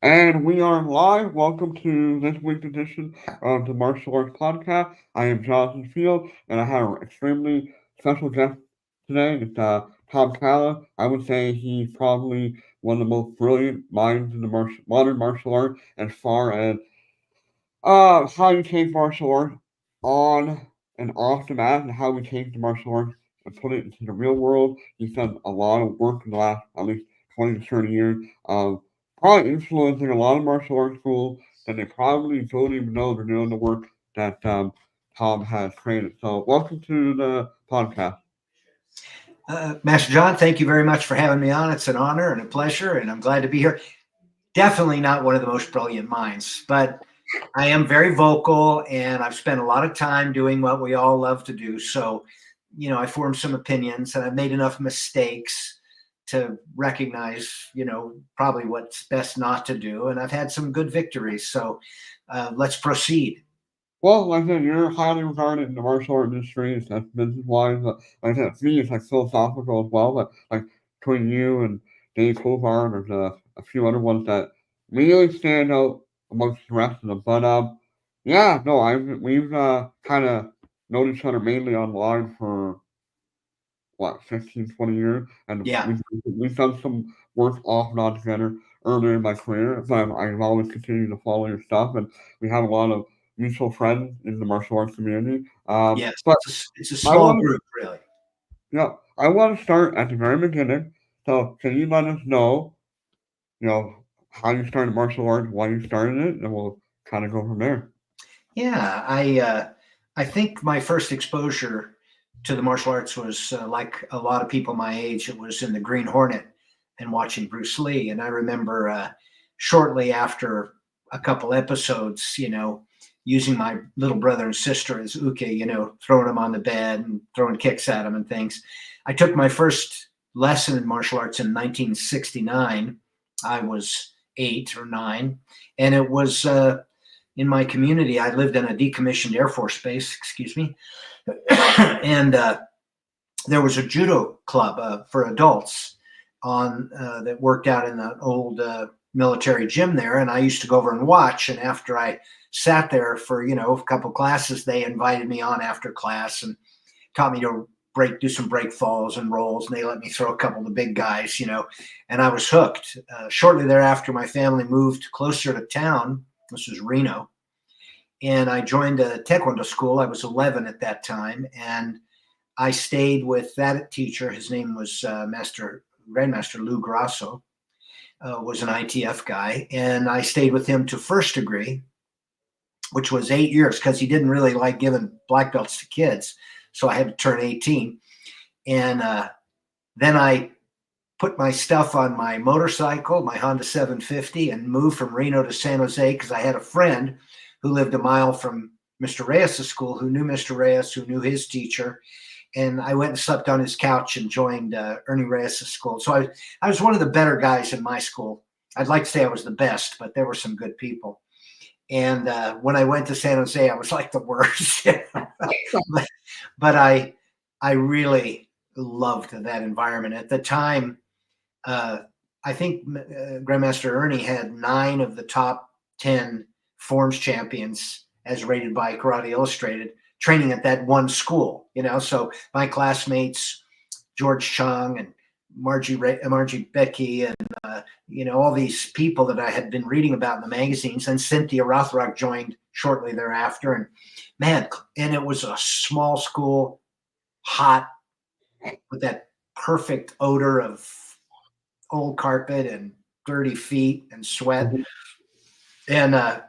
And we are live. Welcome to this week's edition of the Martial Arts Podcast. I am Jonathan Field, and I have an extremely special guest today. It's Tom Callos. I would say he's probably one of the most brilliant minds in the modern martial art as far as how you take martial art on and off the mat, and how we take the martial art and put it into the real world. He's done a lot of work in the last at least 20 to 30 years, probably influencing a lot of martial arts schools that they probably don't even know they're doing the work that Tom has created. So, welcome to the podcast. Master John, thank you very much for having me on. It's an honor and a pleasure, and I'm glad to be here. Definitely not one of the most brilliant minds, but I am very vocal, and I've spent a lot of time doing what we all love to do. So, I formed some opinions, and I've made enough mistakes to recognize, probably what's best not to do. And I've had some good victories. So let's proceed. Well, like I said, you're highly regarded in the martial art industry, it's like business wise. But like I said, for me, it's like philosophical as well. But like between you and Dave Cobourg, there's a few other ones that really stand out amongst the rest of them. But yeah, no, we've kind of known each other mainly online for what 15, 20 years, and Yeah. we've done some work off and on together earlier in my career. But I've always continued to follow your stuff, and we have a lot of mutual friends in the martial arts community. Yes. But It's a I small want to, group, really. yeah, I want to start at the very beginning. So can you let us know, you know, how you started martial arts, why you started it, and we'll kind of go from there. Yeah, I think my first exposure to the martial arts was like a lot of people my age. It was in the Green Hornet and watching Bruce Lee. And I remember shortly after a couple episodes, using my little brother and sister as uke, throwing them on the bed and throwing kicks at them and things. I took my first lesson in martial arts in 1969. I was 8 or 9, and it was in my community. I lived in a decommissioned Air Force base, excuse me, and there was a judo club for adults on that worked out in the old military gym there, and I used to go over and watch. And after I sat there for a couple classes, they invited me on after class and taught me to do some break falls and rolls, and they let me throw a couple of the big guys, and I was hooked. Shortly thereafter, my family moved closer to town. This was Reno, and I joined a taekwondo school. I was 11 at that time, and I stayed with that teacher. His name was Grandmaster Lou Grasso, was an ITF guy, and I stayed with him to first degree, which was 8 years because he didn't really like giving black belts to kids. So I had to turn 18. And then I put my stuff on my motorcycle, my Honda 750, and moved from Reno to San Jose because I had a friend who lived a mile from Mr. Reyes' school, who knew Mr. Reyes, who knew his teacher. And I went and slept on his couch and joined Ernie Reyes' school. So I was one of the better guys in my school. I'd like to say I was the best, but there were some good people. And when I went to San Jose, I was like the worst. But I really loved that environment. At the time, I think Grandmaster Ernie had 9 of the top 10 forms champions as rated by Karate Illustrated training at that one school, So my classmates, George Chung and Margie Becky, and all these people that I had been reading about in the magazines, and Cynthia Rothrock joined shortly thereafter. And man, and it was a small school, hot, with that perfect odor of old carpet and dirty feet and sweat. Mhm. And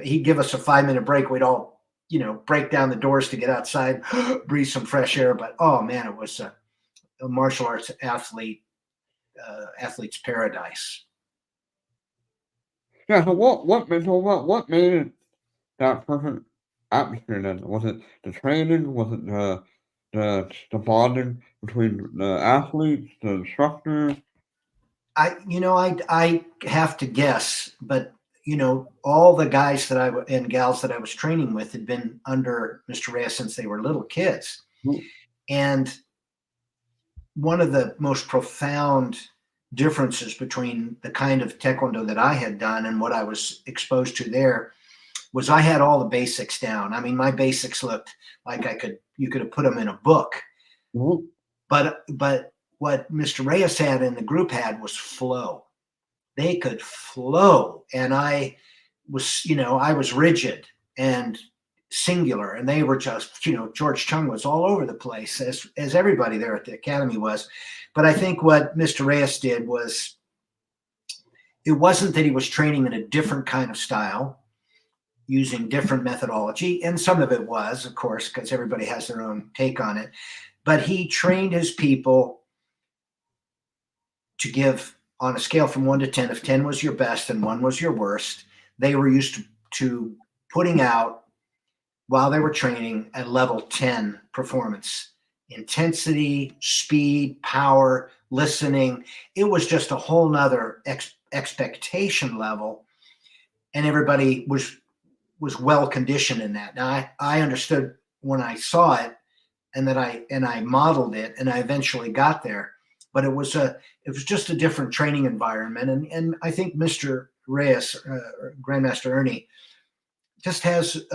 he'd give us a 5-minute break. We'd all, break down the doors to get outside, breathe some fresh air. But oh man, it was a martial arts athlete's paradise. Yeah. So what made it that perfect atmosphere then? Was it the training? Was it the bonding between the athletes, the instructors? I have to guess, but all the guys and gals that I was training with had been under Mr. Reyes since they were little kids. Mm. And one of the most profound differences between the kind of taekwondo that I had done and what I was exposed to there was I had all the basics down. I mean, my basics looked like you could have put them in a book. Mhm. But what Mr. Reyes had and the group had was flow. They could flow, and I was rigid and singular, and they were just, George Chung was all over the place, as everybody there at the academy was. But I think what Mr. Reyes did was, it wasn't that he was training in a different kind of style, using different methodology, and some of it was, of course, because everybody has their own take on it. But he trained his people to give on a scale from 1 to 10. If 10 was your best and 1 was your worst, they were used to putting out, while they were training, a level 10 performance. Intensity, speed, power, listening. It was just a whole nother expectation level, and everybody was well conditioned in that. Now I understood when I saw it, and I modeled it, and I eventually got there. But it was just a different training environment, and I think Mr. Reyes, Grandmaster Ernie, just has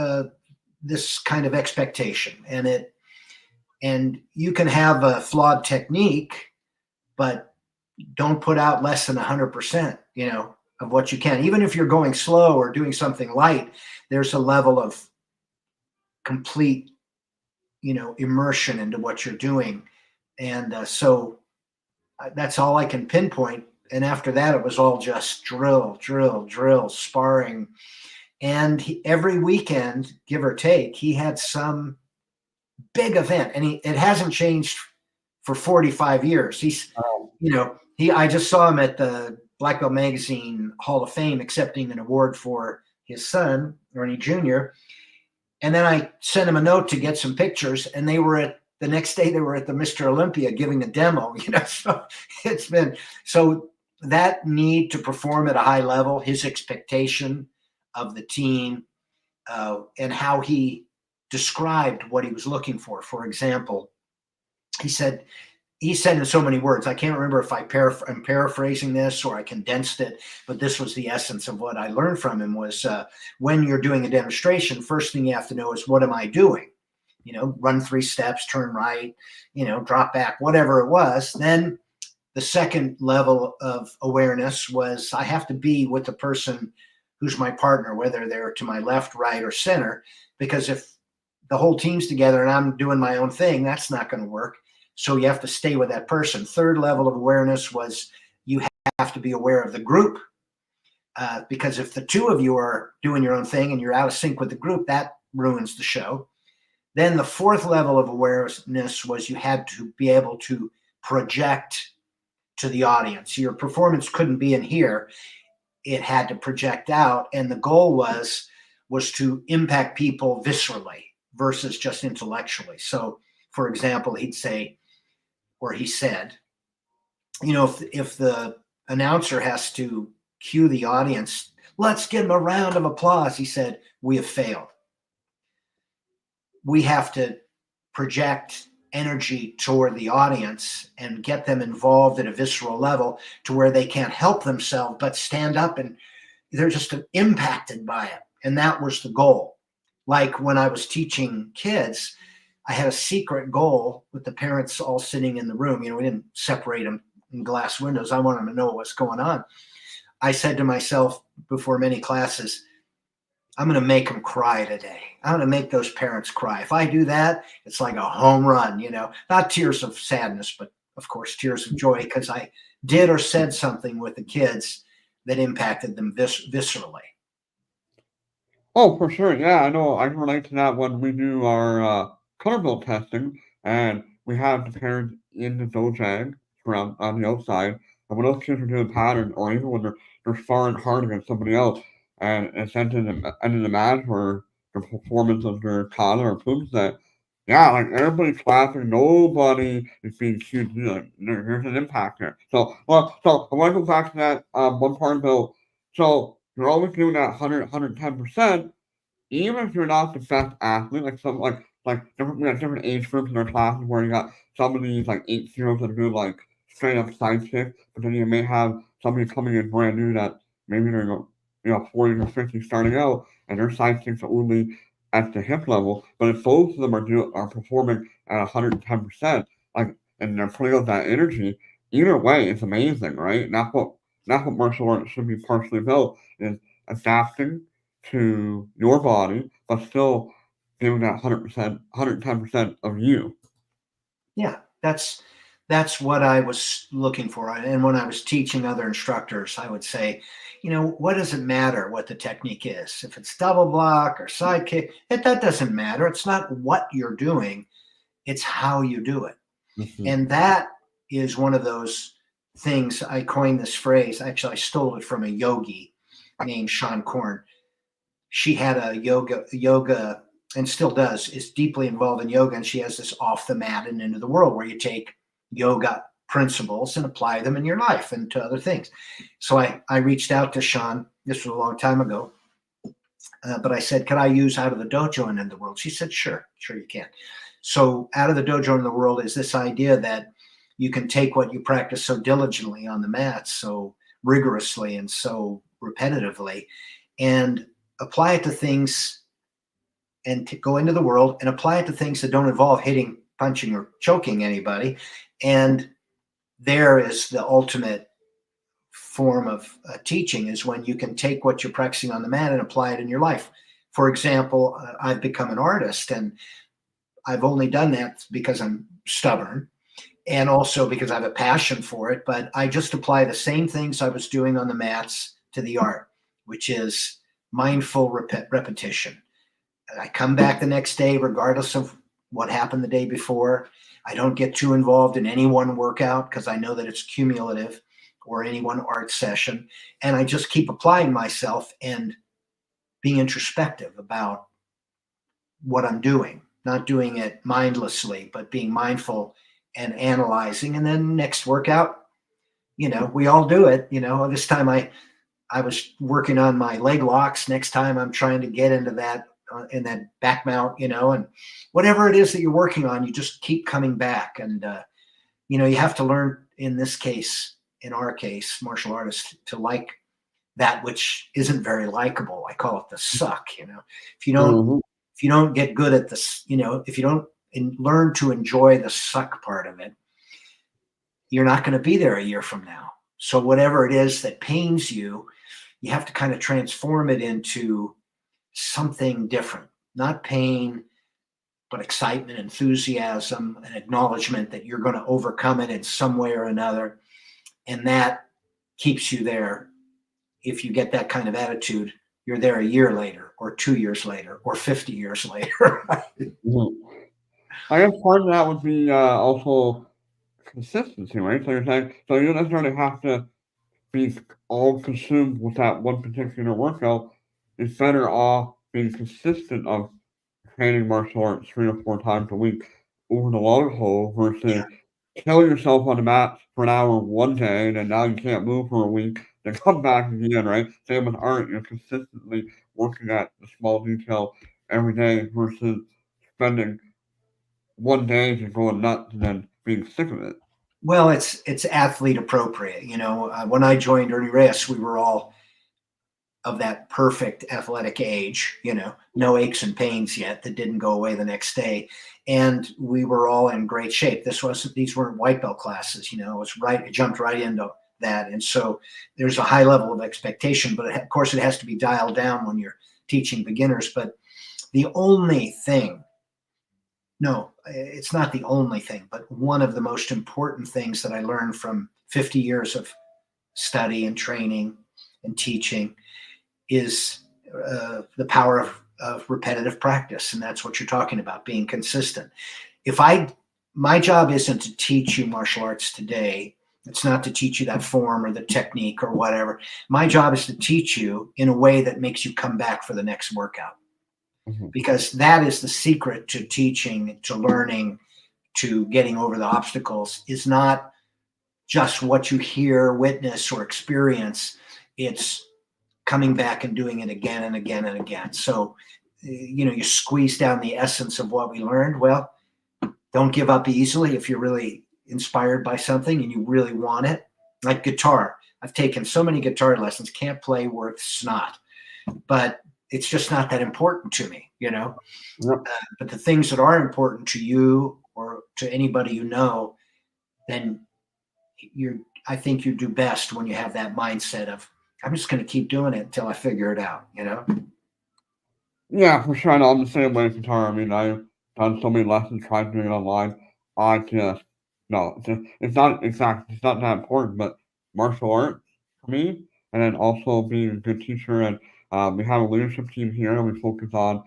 this kind of expectation, and you can have a flawed technique, but don't put out less than 100%, of what you can. Even if you're going slow or doing something light, there's a level of complete, immersion into what you're doing. And so that's all I can pinpoint. And after that, it was all just drill, drill, drill, sparring. And every weekend, give or take, he had some big event, and it hasn't changed for 45 years. I just saw him at the Black Belt Magazine Hall of Fame accepting an award for his son, Ernie Jr. And then I sent him a note to get some pictures, and the next day they were at the Mr. Olympia giving a demo. So it's been, so that need to perform at a high level, his expectation of the team, and how he described what he was looking for. For example, he said in so many words, I can't remember if I'm paraphrasing this or I condensed it, but this was the essence of what I learned from him was, when you're doing a demonstration, first thing you have to know is, what am I doing? Run 3 steps, turn right, drop back, whatever it was. Then the second level of awareness was, I have to be with the person who's my partner, whether they're to my left, right, or center, because if the whole team's together and I'm doing my own thing, that's not going to work. So you have to stay with that person. Third level of awareness was, you have to be aware of the group, because if the two of you are doing your own thing and you're out of sync with the group, that ruins the show. Then the fourth level of awareness was, you had to be able to project to the audience. Your performance couldn't be in here. It had to project out. And the goal was to impact people viscerally versus just intellectually. So, for example, he said, if the announcer has to cue the audience, let's give them a round of applause, he said, we have failed. We have to project energy toward the audience and get them involved at a visceral level to where they can't help themselves but stand up, and they're just impacted by it. And that was the goal. Like when I was teaching kids, I had a secret goal with the parents all sitting in the room. We didn't separate them in glass windows. I wanted them to know what's going on. I said to myself before many classes, I'm going to make them cry today. I'm going to make those parents cry. If I do that, it's like a home run, not tears of sadness, but of course, tears of joy, because I did or said something with the kids that impacted them viscerally. Oh, for sure. Yeah, I know. I can relate to that when we do our color build testing, and we have the parents in the dojang from on the outside, and when those kids are doing pattern, or even when they're sparring hard against somebody else, and it's end of the match or the performance of their collar or poop set, yeah, like everybody's clapping, nobody is being cute. Like, there's an impact there. So I want to go back to that one part about, so you're always doing that 110%, even if you're not the best athlete, like some we have different age groups in our classes where you got some of these like 8-year-olds that are doing like straight up sidekick, but then you may have somebody coming in brand new that maybe they're 40 or 50 starting out, and their sidekicks are only at the hip level. But if both of them are performing at 110%, like, and they're putting out that energy, either way, it's amazing, right? And that's what martial arts should be partially about, is adapting to your body, but still giving that 100%, 110% of you. Yeah, that's what I was looking for. And when I was teaching other instructors, I would say, what does it matter what the technique is? If it's double block or side kick, that doesn't matter. It's not what you're doing, it's how you do it. Mm-hmm. And that is one of those things. I coined this phrase. Actually, I stole it from a yogi named Kwon. She had a yoga and still does, is deeply involved in yoga. And she has this off the mat and into the world where you take yoga principles and apply them in your life and to other things. So I reached out to Sean. This was a long time ago. But I said, could I use out of the dojo and in the world? She said, sure you can. So out of the dojo in the world is this idea that you can take what you practice so diligently on the mat, so rigorously and so repetitively, and apply it to things and to go into the world and apply it to things that don't involve hitting, punching, or choking anybody. And there is the ultimate form of teaching, is when you can take what you're practicing on the mat and apply it in your life. For example, I've become an artist, and I've only done that because I'm stubborn and also because I have a passion for it. But I just apply the same things I was doing on the mats to the art, which is mindful repetition. I come back the next day, regardless of what happened the day before. I don't get too involved in any one workout because I know that it's cumulative, or any one art session. And I just keep applying myself and being introspective about what I'm doing, not doing it mindlessly, but being mindful and analyzing. And then next workout, we all do it. This time I was working on my leg locks. Next time I'm trying to get into that, in that back mount, and whatever it is that you're working on, you just keep coming back. And, you have to learn, in this case, in our case, martial artists, to like that which isn't very likable. I call it the suck. If you don't get good at this, if you don't learn to enjoy the suck part of it, you're not going to be there a year from now. So whatever it is that pains you, you have to kind of transform it into something different. Not pain, but excitement, enthusiasm, and acknowledgement that you're going to overcome it in some way or another. And that keeps you there. If you get that kind of attitude, you're there a year later, or 2 years later, or 50 years later. I guess part of that would be also consistency, right? So you're saying, so you don't necessarily have to be all consumed with that one particular workout. It's better off being consistent of training martial arts 3 or 4 times a week over the long haul versus kill yourself on the mat for an hour one day, and then now you can't move for a week, then come back again, right? Same with art, you're consistently working at the small detail every day versus spending one day just going nuts and then being sick of it. Well, it's athlete appropriate. When I joined Ernie Reyes, we were all of that perfect athletic age, no aches and pains yet that didn't go away the next day. And we were all in great shape. These weren't white belt classes, it jumped right into that. And so there's a high level of expectation, but of course it has to be dialed down when you're teaching beginners. But the only thing, no, it's not the only thing, but one of the most important things that I learned from 50 years of study and training and teaching is the power of repetitive practice. And that's what you're talking about, being consistent. My job isn't to teach you martial arts today. It's not to teach you that form or the technique or whatever. My job is to teach you in a way that makes you come back for the next workout. Mm-hmm. Because that is the secret to teaching, to learning, to getting over the obstacles, is not just what you hear, witness, or experience. It's coming back and doing it again and again and again. So, you squeeze down the essence of what we learned. Well, don't give up easily if you're really inspired by something and you really want it, like guitar. I've taken so many guitar lessons, can't play worth snot, but it's just not that important to me, you know. Yep. But the things that are important to you or to anybody you know, then I think you do best when you have that mindset of, I'm just going to keep doing it until I figure it out, you know? Yeah, for sure. And I'm the same way with guitar. I mean, I've done so many lessons, tried doing it online. I just no, it's not that important. But martial arts for me, and then also being a good teacher, and we have a leadership team here, and we focus on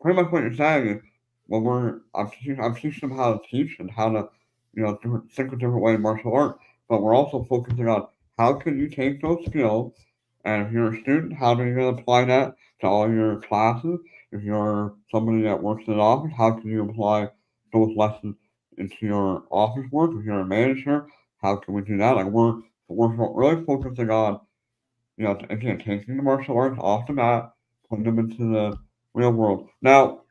pretty much what you're saying is when I'm teaching them how to teach and how to, think a different way in martial art, but we're also focusing on how can you take those skills and if you're a student, how are you going to apply that to all your classes? If you're somebody that works in an office, how can you apply those lessons into your office work? If you're a manager, how can we do that? Like we're really focusing on again, taking the martial arts off the mat, putting them into the real world. Now,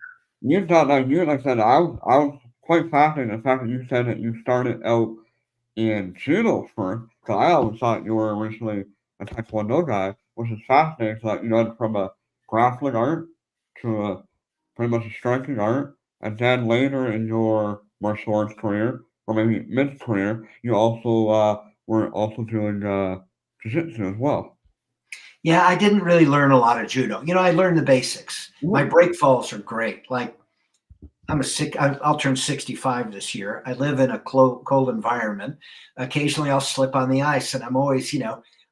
you thought that you, like I said, I was quite fascinated the fact that you said that you started out in judo first, because I always thought you were originally a taekwondo guy, which is fascinating. So that you went from a grappling art to a pretty much a striking art, and then later in your martial arts career, or maybe mid career, you also were also doing jiu-jitsu as well. Yeah, I didn't really learn a lot of judo. You know, I learned the basics. My break falls are great. Like I'll turn 65 this year. I live in a cold environment. Occasionally I'll slip on the ice and I'm always,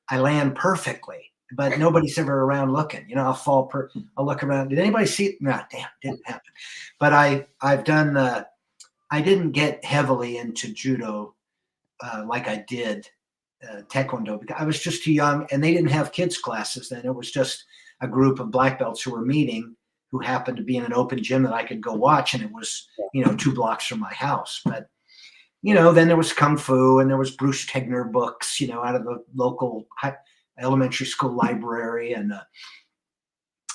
I land perfectly, but nobody's ever around looking. I'll look around. Did anybody see it? No, damn, didn't happen. But I've done, I didn't get heavily into judo like I did taekwondo because I was just too young and they didn't have kids classes then. It was just a group of black belts who were meeting who happened to be in an open gym that I could go watch. And it was, 2 blocks from my house. But, then there was Kung Fu and there was Bruce Tegner books, out of the local elementary school library. And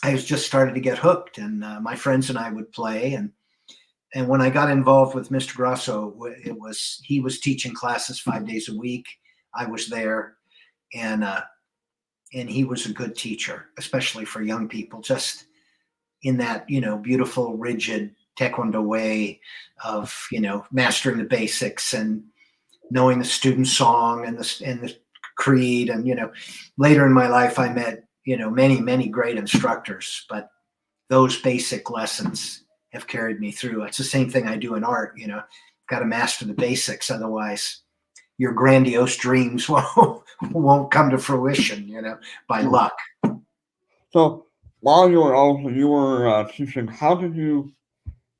I was just started to get hooked and my friends and I would play. And when I got involved with Mr. Grosso, he was teaching classes 5 days a week. I was there, and he was a good teacher, especially for young people, just in that beautiful, rigid taekwondo way of mastering the basics and knowing the student song and the creed. And later in my life, I met many great instructors, but those basic lessons have carried me through. It's the same thing I do in art. Got to master the basics, otherwise your grandiose dreams won't come to fruition, by luck. So while you were teaching, how did you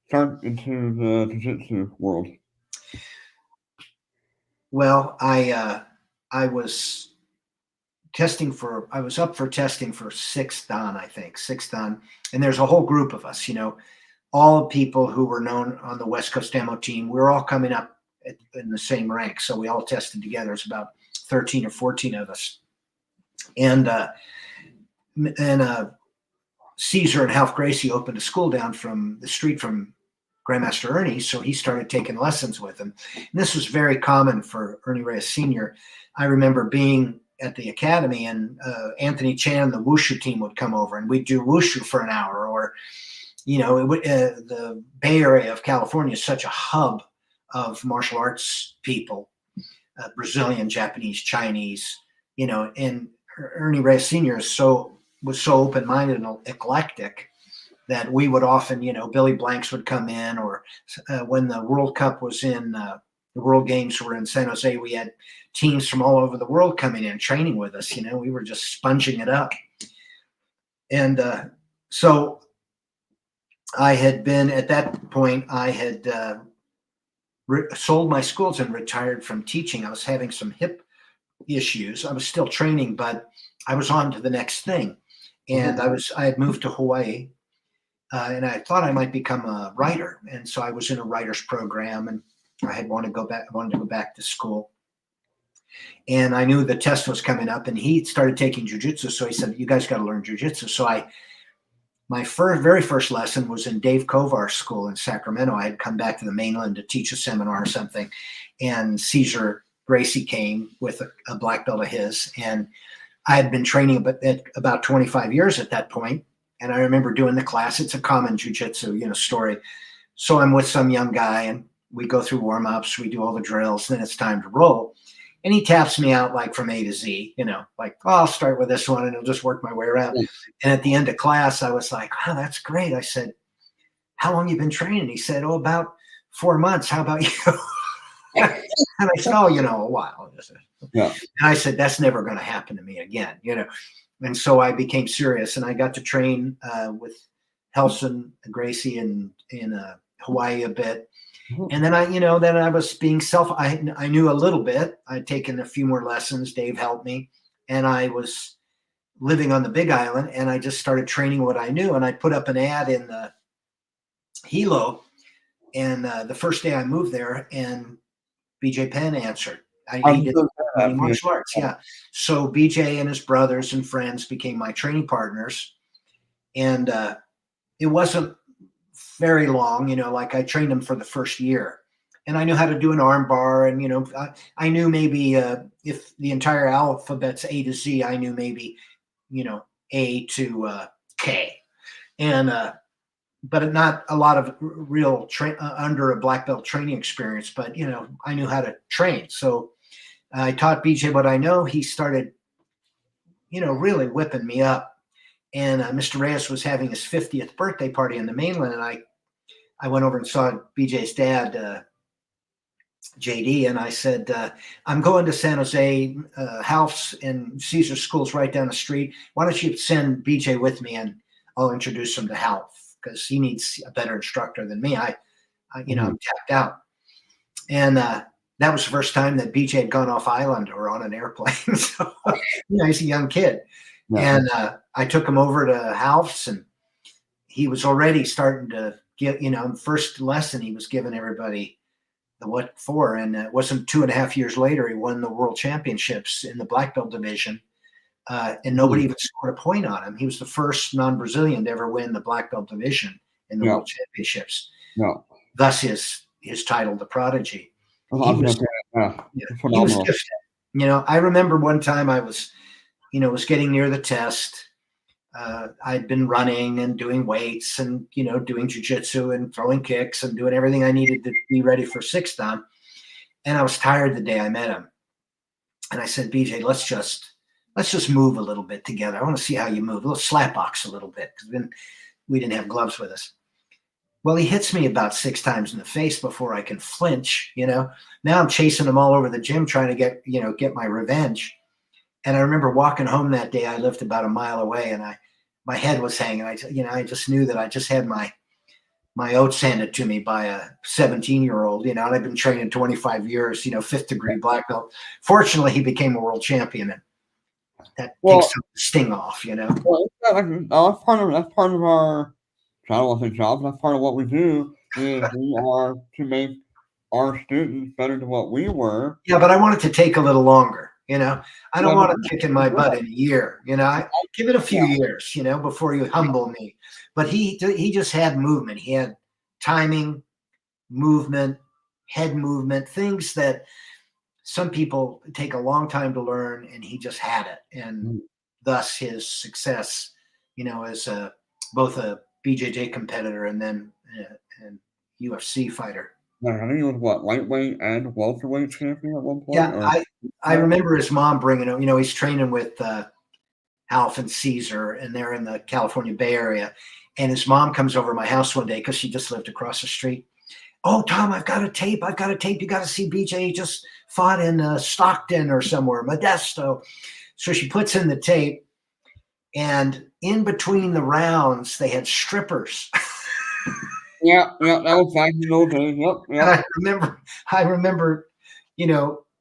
start into the jiu-jitsu world? Well, I was up for testing for 6th Dan, I think, 6th Dan, and there's a whole group of us, all people who were known on the West Coast demo team. We're all coming up in the same rank, so we all tested together. It's about 13 or 14 of us, and Caesar and Half Gracie opened a school down from the street from Grandmaster Ernie, so he started taking lessons with him. And this was very common for Ernie Reyes Sr. I remember being at the academy, and Anthony Chan, the wushu team, would come over, and we'd do wushu for an hour. Or, the Bay Area of California is such a hub of martial arts people, Brazilian, Japanese, Chinese, and Ernie Reyes Sr. was so open-minded and eclectic that we would often, Billy Blanks would come in, or when the World Cup was in, the World Games were in San Jose, we had teams from all over the world coming in, training with us, we were just sponging it up. And so I had been, at that point, I had sold my schools and retired from teaching. I was having some hip issues. I was still training, but I was on to the next thing. And I had moved to Hawaii, and I thought I might become a writer. And so I was in a writer's program, and I had wanted to go back to school. And I knew the test was coming up, and he started taking jiu-jitsu. So he said, "You guys got to learn jiu-jitsu." So my very first lesson was in Dave Kovar's school in Sacramento. I had come back to the mainland to teach a seminar or something. and Caesar Gracie came with a black belt of his, and I had been training about 25 years at that point. And I remember doing the class. It's a common jiu-jitsu, story. So I'm with some young guy, and we go through warm-ups, we do all the drills, then it's time to roll. And he taps me out like from A to Z, like, oh, I'll start with this one and I'll just work my way around. And at the end of class, I was like, oh, that's great. I said, how long you been training? He said, oh, about 4 months. How about you? And I said, oh, a while. Yeah. And I said, that's never going to happen to me again, And so I became serious, and I got to train with Helson Gracie in Hawaii a bit. And then I was being I knew a little bit. I'd taken a few more lessons. Dave helped me, and I was living on the Big Island, and I just started training what I knew. And I put up an ad in the Hilo, and the first day I moved there, and BJ Penn answered. He did martial arts, yeah. So BJ and his brothers and friends became my training partners, and it wasn't very long, like I trained them for the first year, and I knew how to do an arm bar, and I knew maybe if the entire alphabet's A to Z, I knew maybe A to K, and but not a lot of real under a black belt training experience, but I knew how to train. So I taught BJ what I know. He started really whipping me up. And Mr. Reyes was having his 50th birthday party in the mainland, and I went over and saw BJ's dad, JD, and I said, I'm going to San Jose, House and Caesar School's right down the street. Why don't you send BJ with me, and I'll introduce him to Half, because he needs a better instructor than me. I'm tapped out. And that was the first time that BJ had gone off island or on an airplane. So, he's a young kid. Yeah. And I took him over to Half's, and he was already starting to get, first lesson, he was giving everybody the what for. And it wasn't 2.5 years later, he won the world championships in the black belt division. And nobody even scored a point on him. He was the first non-Brazilian to ever win the black belt division in the world championships. No. Thus his title, the Prodigy. He was gifted. I remember one time I was getting near the test. I'd been running and doing weights and, doing jiu-jitsu and throwing kicks and doing everything I needed to be ready for sixth dan. And I was tired the day I met him. And I said, BJ, let's just move a little bit together. I want to see how you move. Let's slap box a little bit, because then we didn't have gloves with us. Well, he hits me about 6 times in the face before I can flinch. Now I'm chasing him all over the gym trying to get my revenge. And I remember walking home that day. I lived about a mile away, and my head was hanging. I just knew that I just had my oats handed to me by a 17-year-old. And I've been training 25 years. 5th degree black belt. Fortunately, he became a world champion, and that takes some sting off. Well, that's part of our job. That's part of what we do. Is we are to make our students better than what we were. Yeah, but I want it to take a little longer. I don't want to kick in my butt in a year. I give it a few years, before you humble me. But he just had movement. He had timing, movement, head movement, things that some people take a long time to learn, and he just had it. And thus his success, as both a BJJ competitor and then an UFC fighter. I think he was lightweight and welterweight champion at one point? Yeah, I remember his mom bringing him. He's training with Alf and Caesar, and they're in the California Bay Area. And his mom comes over to my house one day, because she just lived across the street. Oh, Tom, I've got a tape. You got to see BJ. He just fought in Stockton or somewhere, Modesto. So she puts in the tape, and in between the rounds, they had strippers. Yeah, that was back in the old days. Yep. And I remember,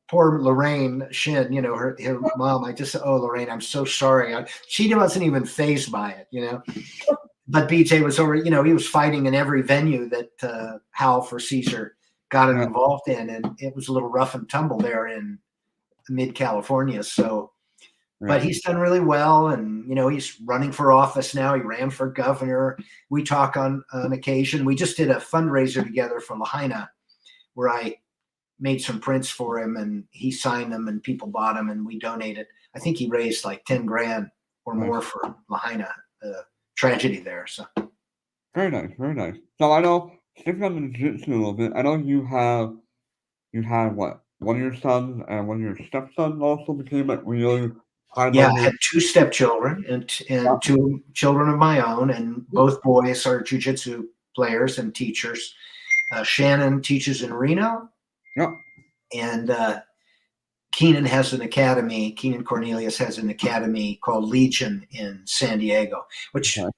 poor Lorraine Shin, her mom. I just said, oh, Lorraine, I'm so sorry. She wasn't even fazed by it, But BJ was over, he was fighting in every venue that Hal for Caesar got involved in, and it was a little rough and tumble there in mid-California. So, but he's done really well, and he's running for office now. He ran for governor. We talk on occasion. We just did a fundraiser together for Lahaina, where I made some prints for him, and he signed them, and people bought them, and we donated. I think he raised like 10 grand or more for Lahaina, the tragedy there. So Very nice, very nice. So I know, sticking on the jiu-jitsu a little bit, I know you had what? One of your sons and one of your stepsons also became like really high yeah, I level. had two stepchildren Yeah, and two children of my own, and both boys are jujitsu players and teachers. Shannon teaches in Reno, yeah, and Keenan has an academy. Keenan Cornelius has an academy called Legion in San Diego, which okay.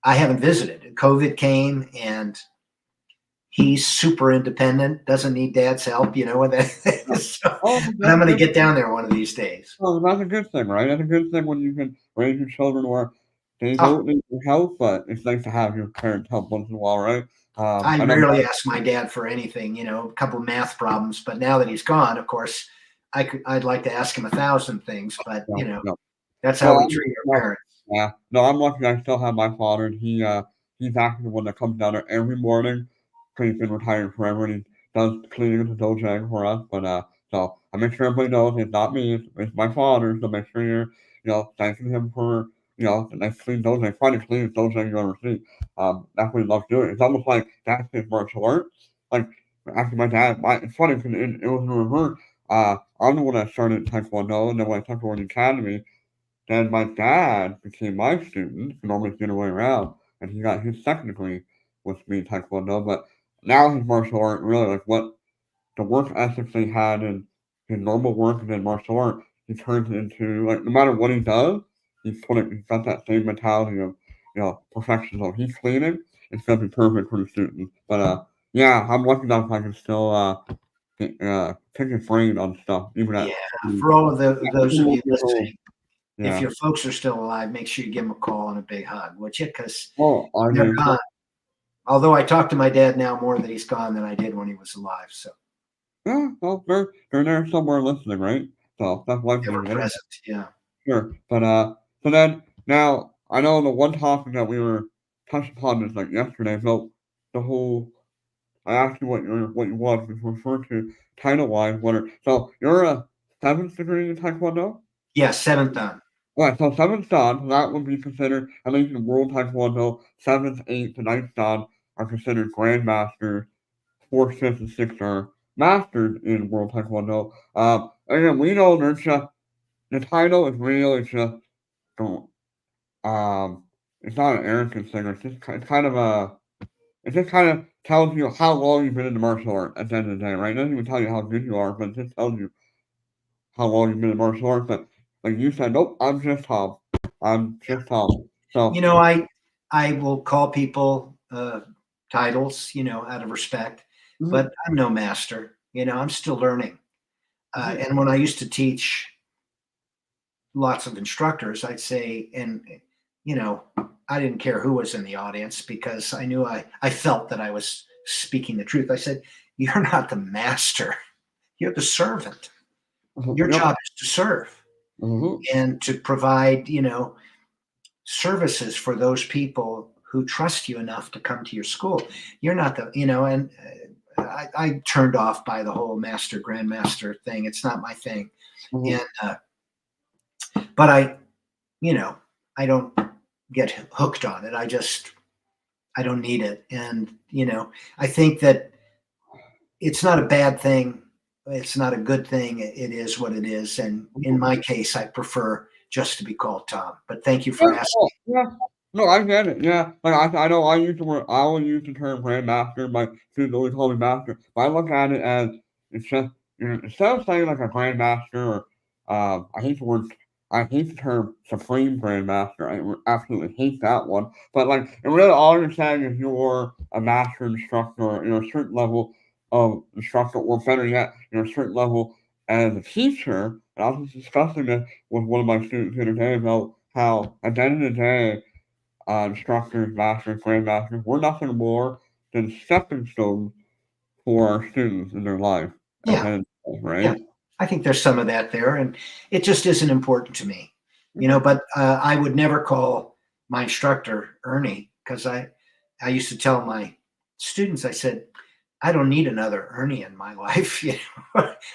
I haven't visited. COVID came, and he's super independent, doesn't need dad's help, with that. Yeah. So, Oh, but that's I'm a going to good. get down there one of these days. Oh, that's a good thing, right? That's a good thing when you can raise your children where they Oh, don't need your help, but it's nice to have your parents help once in a while, right? I I know. rarely ask my dad for anything, a couple of math problems, but now that he's gone, of course, I'd like to ask him 1,000 things, but No, no. that's how No, we I'm treat our no, parents. yeah. No, I'm lucky I still have my father, and he's actually the one that comes down there every morning. 'Cause he's been retired forever, and he does cleaning at the dojo for us. But so I make sure everybody knows it's not me, it's my father. So make sure you're, thanking him for, the nice clean dojo. Probably the cleanest dojo you ever see. That's what he loves doing. It's almost like that's his martial arts. Like actually, it's funny because it was in reverse. I'm the one that started taekwondo, and then when I took over the academy. Then my dad became my student, normally it's the other way around, and he got his second degree with me in Taekwondo. But now his martial art really like what the work ethics they had in his normal work and then martial art, he turns it into like no matter what he does, he's got that same mentality of perfectionism. He's cleaning, it's gonna be perfect for the student. But yeah, I'm lucky enough I can still pick his brain on stuff even at Yeah, mm, for all of at those of you 21 years old. listening, if Yeah. your folks are still alive, make sure you give them a call and a big hug, would you? Because Oh, I they're mean, gone. Although I talk to my dad now more that he's gone than I did when he was alive. So yeah, well, they're there somewhere listening, right? So that's life ever thing anyway. present. Yeah. Sure. But so then now I know the one topic that we were touched upon is like yesterday. So the whole I asked you what you want to refer to title wise. So you're a seventh degree in Taekwondo? Yeah. Seventh done. Right, so seventh dan, so that would be considered, at least in World Taekwondo, seventh, eighth, and ninth dan are considered grandmasters. Fourth, fifth, and sixth are masters in World Taekwondo. Again, we know there's just the title is real. It's just don't it's not an arrogance thing. It's kind of a it just kind of tells you how long you've been in the martial art at the end of the day, right? It doesn't even tell you how good you are, but it just tells you how long you've been in martial arts. But like you said, nope, I'm just Tom. I'm just Tom. You So know, I will call people titles, out of respect, mhm, but I'm no master. I'm still learning. mhm, And when I used to teach lots of instructors, I'd say, and you know, I didn't care who was in the audience because I knew I felt that I was speaking the truth. I said, "You're not the master. You're the servant. Your yep, job is to serve mhm, and to provide, services for those people who trust you enough to come to your school. You're not and I turned off by the whole master grandmaster thing. It's not my thing. mhm, And, but you know, I don't get hooked on it. I don't need it. And, I think that it's not a bad thing. It's not a good thing. It is what it is. And in mhm. my case, I prefer just to be called Tom. But thank you Yeah, for asking. oh, yeah. No, I get it. Yeah, like I know I use the word. I will use the term grandmaster. My students always call me master. But I look at it as it's just instead of saying like a grandmaster or I hate the word. I hate the term supreme grandmaster. Absolutely hate that one. But like, and really, all you're saying is you're a master instructor, or, a certain level of instructor, or better yet, a certain level as a teacher. And I was just discussing this with one of my students the other day about how at the end of the day, instructors, masters, grandmasters, we're nothing more than stepping stones for our students in their life at the Yeah. end of the day, Yeah. right? I think there's some of that there, and it just isn't important to me, Mhm. but I would never call my instructor Ernie because I used to tell my students, I said, I don't need another Ernie in my life.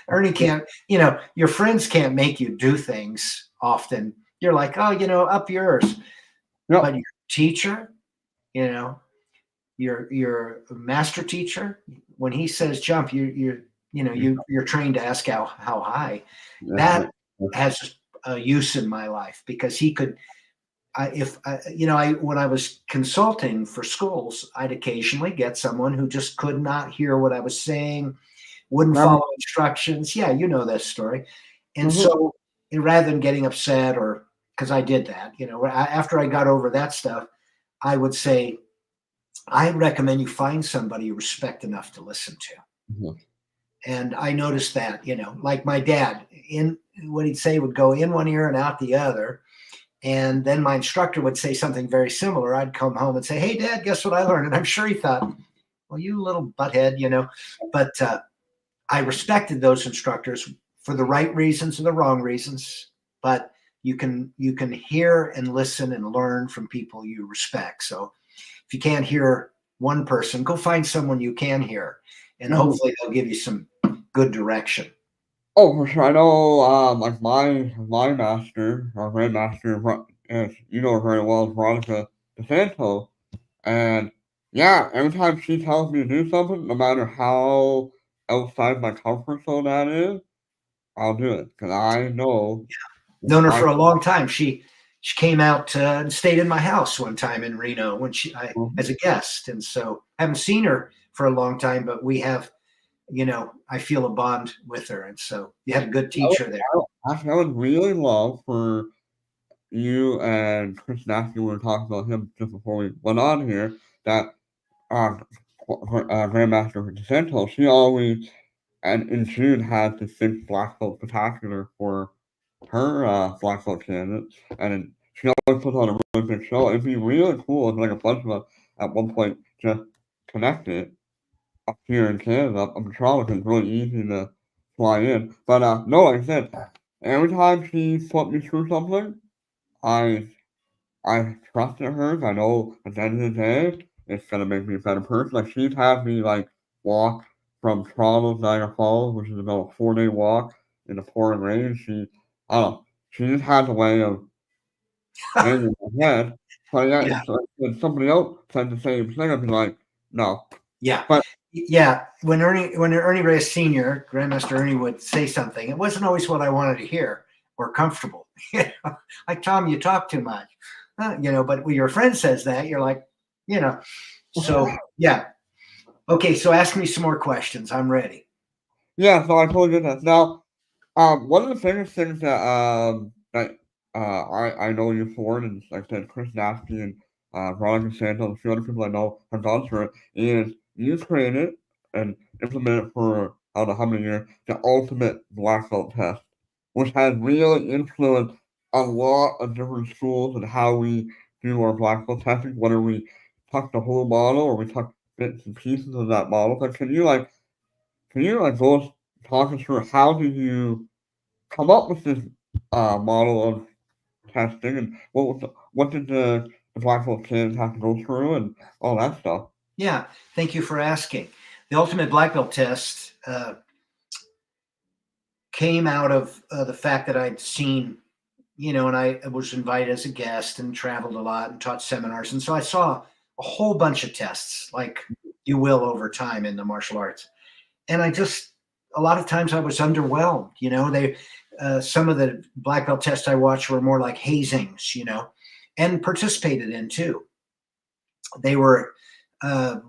Ernie can't, your friends can't make you do things often. You're like, oh, up yours. But Yep. your teacher, you know, your master teacher, when he says jump, you're trained to ask how high. That has a use in my life because he could. When I was consulting for schools, I'd occasionally get someone who just could not hear what I was saying, wouldn't follow instructions. Yeah, you know this story. And so rather than getting upset or because I did that, after I got over that stuff, I would say, I recommend you find somebody you respect enough to listen to. Mhm. And I noticed that, like my dad, in what he'd say would go in one ear and out the other. And then my instructor would say something very similar. I'd come home and say, hey, Dad, guess what I learned? And I'm sure he thought, well, you little butthead, But I respected those instructors for the right reasons and the wrong reasons. But you can hear and listen and learn from people you respect. So if you can't hear one person, go find someone you can hear, and hopefully they'll give you some good direction. Oh, for sure. I know, like my master, our grandmaster, as you know her very well, is Veronica DeSanto, and yeah, every time she tells me to do something, no matter how outside my comfort zone that is, I'll do it because I know Known her I. for a long time. She came out and stayed in my house one time in Reno when as a guest, and so I haven't seen her for a long time, but we have, I feel a bond with her, and so you had a good teacher there. I would really love for you and Chris Nasty were talking about him just before we went on here that uh, Grandmaster DeSanto, she always and in June had the six black belt spectacular for her black belt candidates, and she always puts on a really big show. It'd be really cool if like a bunch of us at one point just connected up here in Canada, up in Toronto, 'cause it's really easy to fly in. But no, like I said, every time she put me through something, I I trusted her. I know at the end of the day, it's gonna make me a better person. Like she's had me like walk from Toronto to Niagara Falls, which is about a 4-day walk in the pouring rain. I don't know, she just has a way of getting in my head. But yeah, Yeah, it's like when somebody else said the same thing, I'd be like, no. yeah, But yeah. When Ernie Reyes Senior, Grandmaster Ernie would say something, it wasn't always what I wanted to hear or comfortable. Like Tom, you talk too much, But when your friend says that, you're like, So yeah, okay. So ask me some more questions. I'm ready. yeah, so I totally get that. Now, one of the biggest things that I know you for, and like I said, Chris Nasty and Veronica Santos, and a few other people I know have gone through it, is you created and implemented for I don't know how many years the ultimate black belt test, which has really influenced a lot of different schools and how we do our black belt testing, whether we tuck the whole model or we tuck bits and pieces of that model. But can you go talk us through how did you come up with this model of testing and what did the black hole kids have to go through and all that stuff? Yeah, thank you for asking. The ultimate black belt test came out of the fact that I'd seen, and I was invited as a guest and traveled a lot and taught seminars. And so I saw a whole bunch of tests, like you will over time in the martial arts. And a lot of times I was underwhelmed. Some of the black belt tests I watched were more like hazings, and participated in too. They were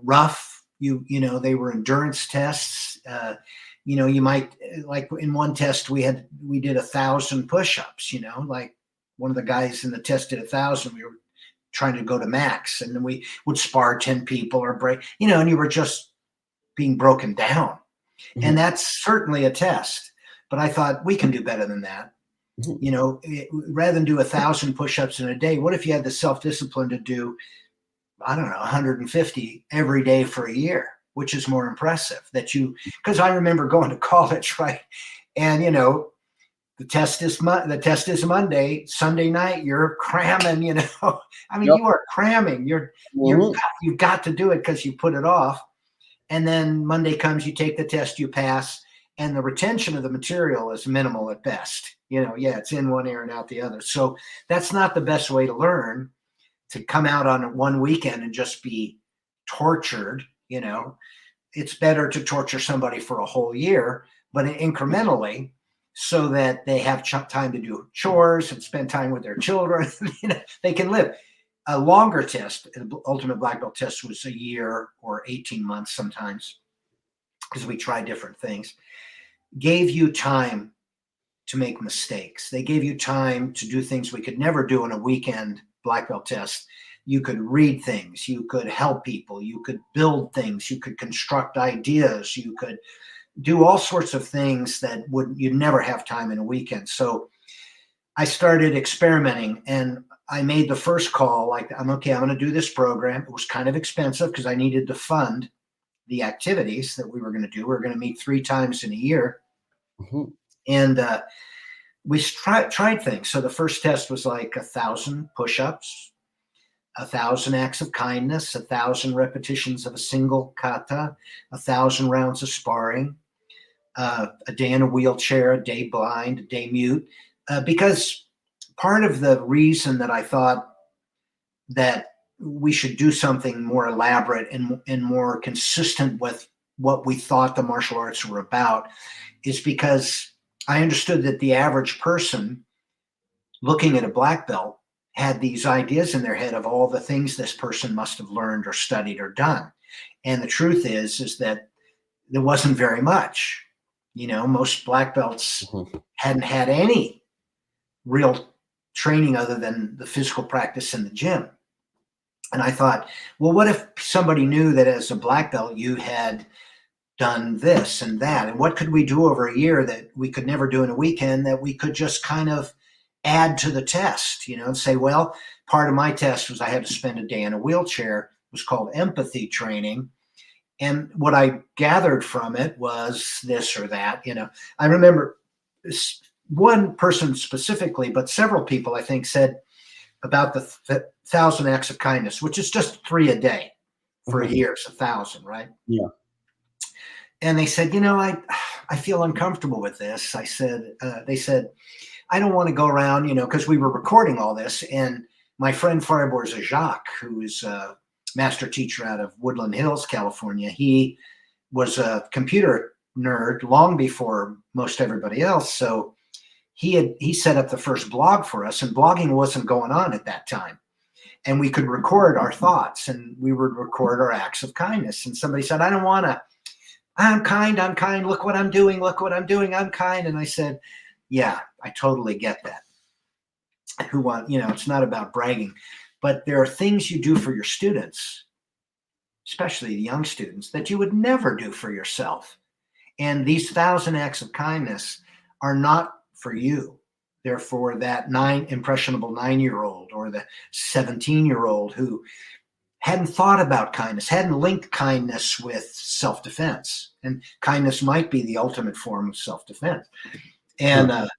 rough. They were endurance tests. You might like in one test we did 1,000 push-ups. Like one of the guys in the test did 1,000. We were trying to go to max, and then we would spar 10 people or break. And you were just being broken down, and that's certainly a test. But I thought we can do better than that. Rather than do 1,000 push-ups in a day, what if you had the self-discipline to do, I don't know, 150 every day for a year, which is more impressive because I remember going to college, right? And, the test is Monday, Sunday night, you're cramming, I mean, Yep. you are cramming. You've got to do it because you put it off. And then Monday comes, you take the test, you pass, and the retention of the material is minimal at best. It's in one ear and out the other. So that's not the best way to learn, to come out on one weekend and just be tortured. It's better to torture somebody for a whole year, but incrementally, so that they have time to do chores and spend time with their children. They can live. A longer test, the ultimate black belt test, was a year or 18 months sometimes, because we tried different things, gave you time to make mistakes. They gave you time to do things we could never do in a weekend black belt test. You could read things, you could help people, you could build things, you could construct ideas, you could do all sorts of things that you'd never have time in a weekend. So I started experimenting, and I made the first call, like, I'm going to do this program. It was kind of expensive because I needed to fund the activities that we were going to do. We were going to meet 3 times in a year. Mm-hmm. And we tried things. So the first test was like 1,000 push-ups, 1,000 acts of kindness, 1,000 repetitions of a single kata, 1,000 rounds of sparring, a day in a wheelchair, a day blind, a day mute. Because part of the reason that I thought that we should do something more elaborate and more consistent with what we thought the martial arts were about is because I understood that the average person looking at a black belt had these ideas in their head of all the things this person must have learned or studied or done. And the truth is that there wasn't very much. Most black belts hadn't had any real training other than the physical practice in the gym. And I thought, well, what if somebody knew that as a black belt you had done this and that, and what could we do over a year that we could never do in a weekend, that we could just kind of add to the test, and say, well, part of my test was I had to spend a day in a wheelchair. It was called empathy training. And what I gathered from it was this or that. I remember one person specifically, but several people, I think, said about the 1,000 acts of kindness, which is just 3 a day for a year. It's 1,000, right? Yeah. And they said, I feel uncomfortable with this. They said, I don't want to go around, because we were recording all this. And my friend Fireborz Jacques, who is a master teacher out of Woodland Hills, California, he was a computer nerd long before most everybody else. So he set up the first blog for us, and blogging wasn't going on at that time. And we could record our thoughts, and we would record our acts of kindness. And somebody said, I don't want to. I'm kind. Look what I'm doing. I'm kind. And I said, yeah, I totally get that. It's not about bragging, but there are things you do for your students, especially the young students, that you would never do for yourself. And these 1,000 acts of kindness are not for you. They're for that impressionable 9-year-old or the 17-year-old who hadn't thought about kindness, hadn't linked kindness with self-defense. And kindness might be the ultimate form of self-defense. And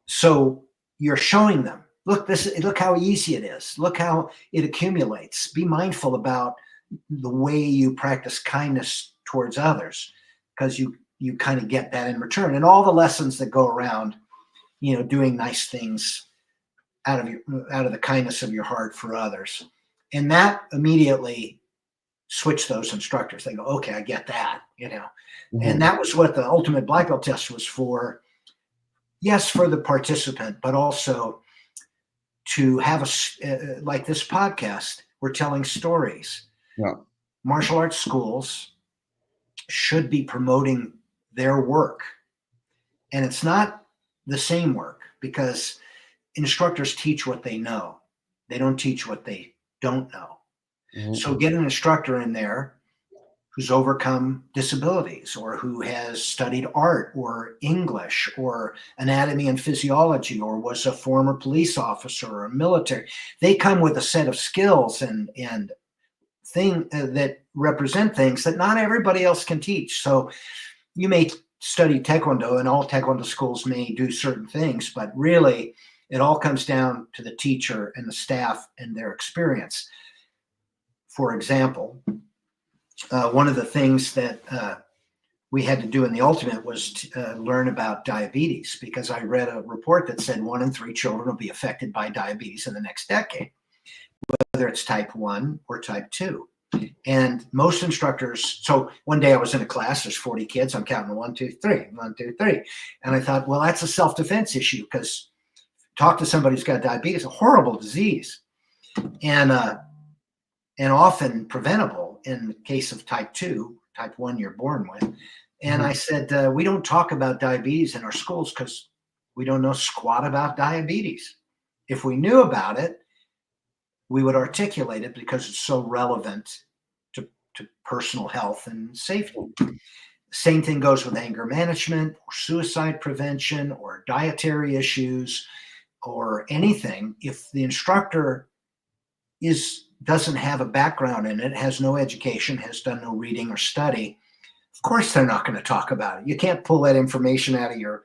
so you're showing them, look how easy it is. Look how it accumulates. Be mindful about the way you practice kindness towards others, because you kind of get that in return. And all the lessons that go around, doing nice things out of the kindness of your heart for others. And that immediately switched those instructors. They go, okay, I get that, And that was what the ultimate black belt test was for. Yes, for the participant, but also to have like this podcast, we're telling stories. Yeah. Martial arts schools should be promoting their work. And it's not the same work, because instructors teach what they know. They don't teach what they don't know. Mm-hmm. So get an instructor in there who's overcome disabilities, or who has studied art or English or anatomy and physiology, or was a former police officer or military. They come with a set of skills and that represent things that not everybody else can teach. So you may study taekwondo, and all taekwondo schools may do certain things, but really it all comes down to the teacher and the staff and their experience. For example, one of the things that we had to do in the ultimate was to, learn about diabetes, because I read a report that said 1 in 3 children will be affected by diabetes in the next decade, whether it's type 1 or type 2. And most instructors, so one day I was in a class, there's 40 kids, I'm counting 1, 2, 3, 1, 2, 3. And I thought, well, that's a self-defense issue, because talk to somebody who's got diabetes, a horrible disease, and often preventable in the case of type 2, type 1 you're born with. And I said, we don't talk about diabetes in our schools because we don't know squat about diabetes. If we knew about it, we would articulate it because it's so relevant to personal health and safety. Same thing goes with anger management or suicide prevention or dietary issues or anything. If the instructor doesn't have a background in it, has no education, has done no reading or study, of course they're not going to talk about it. You can't pull that information out of your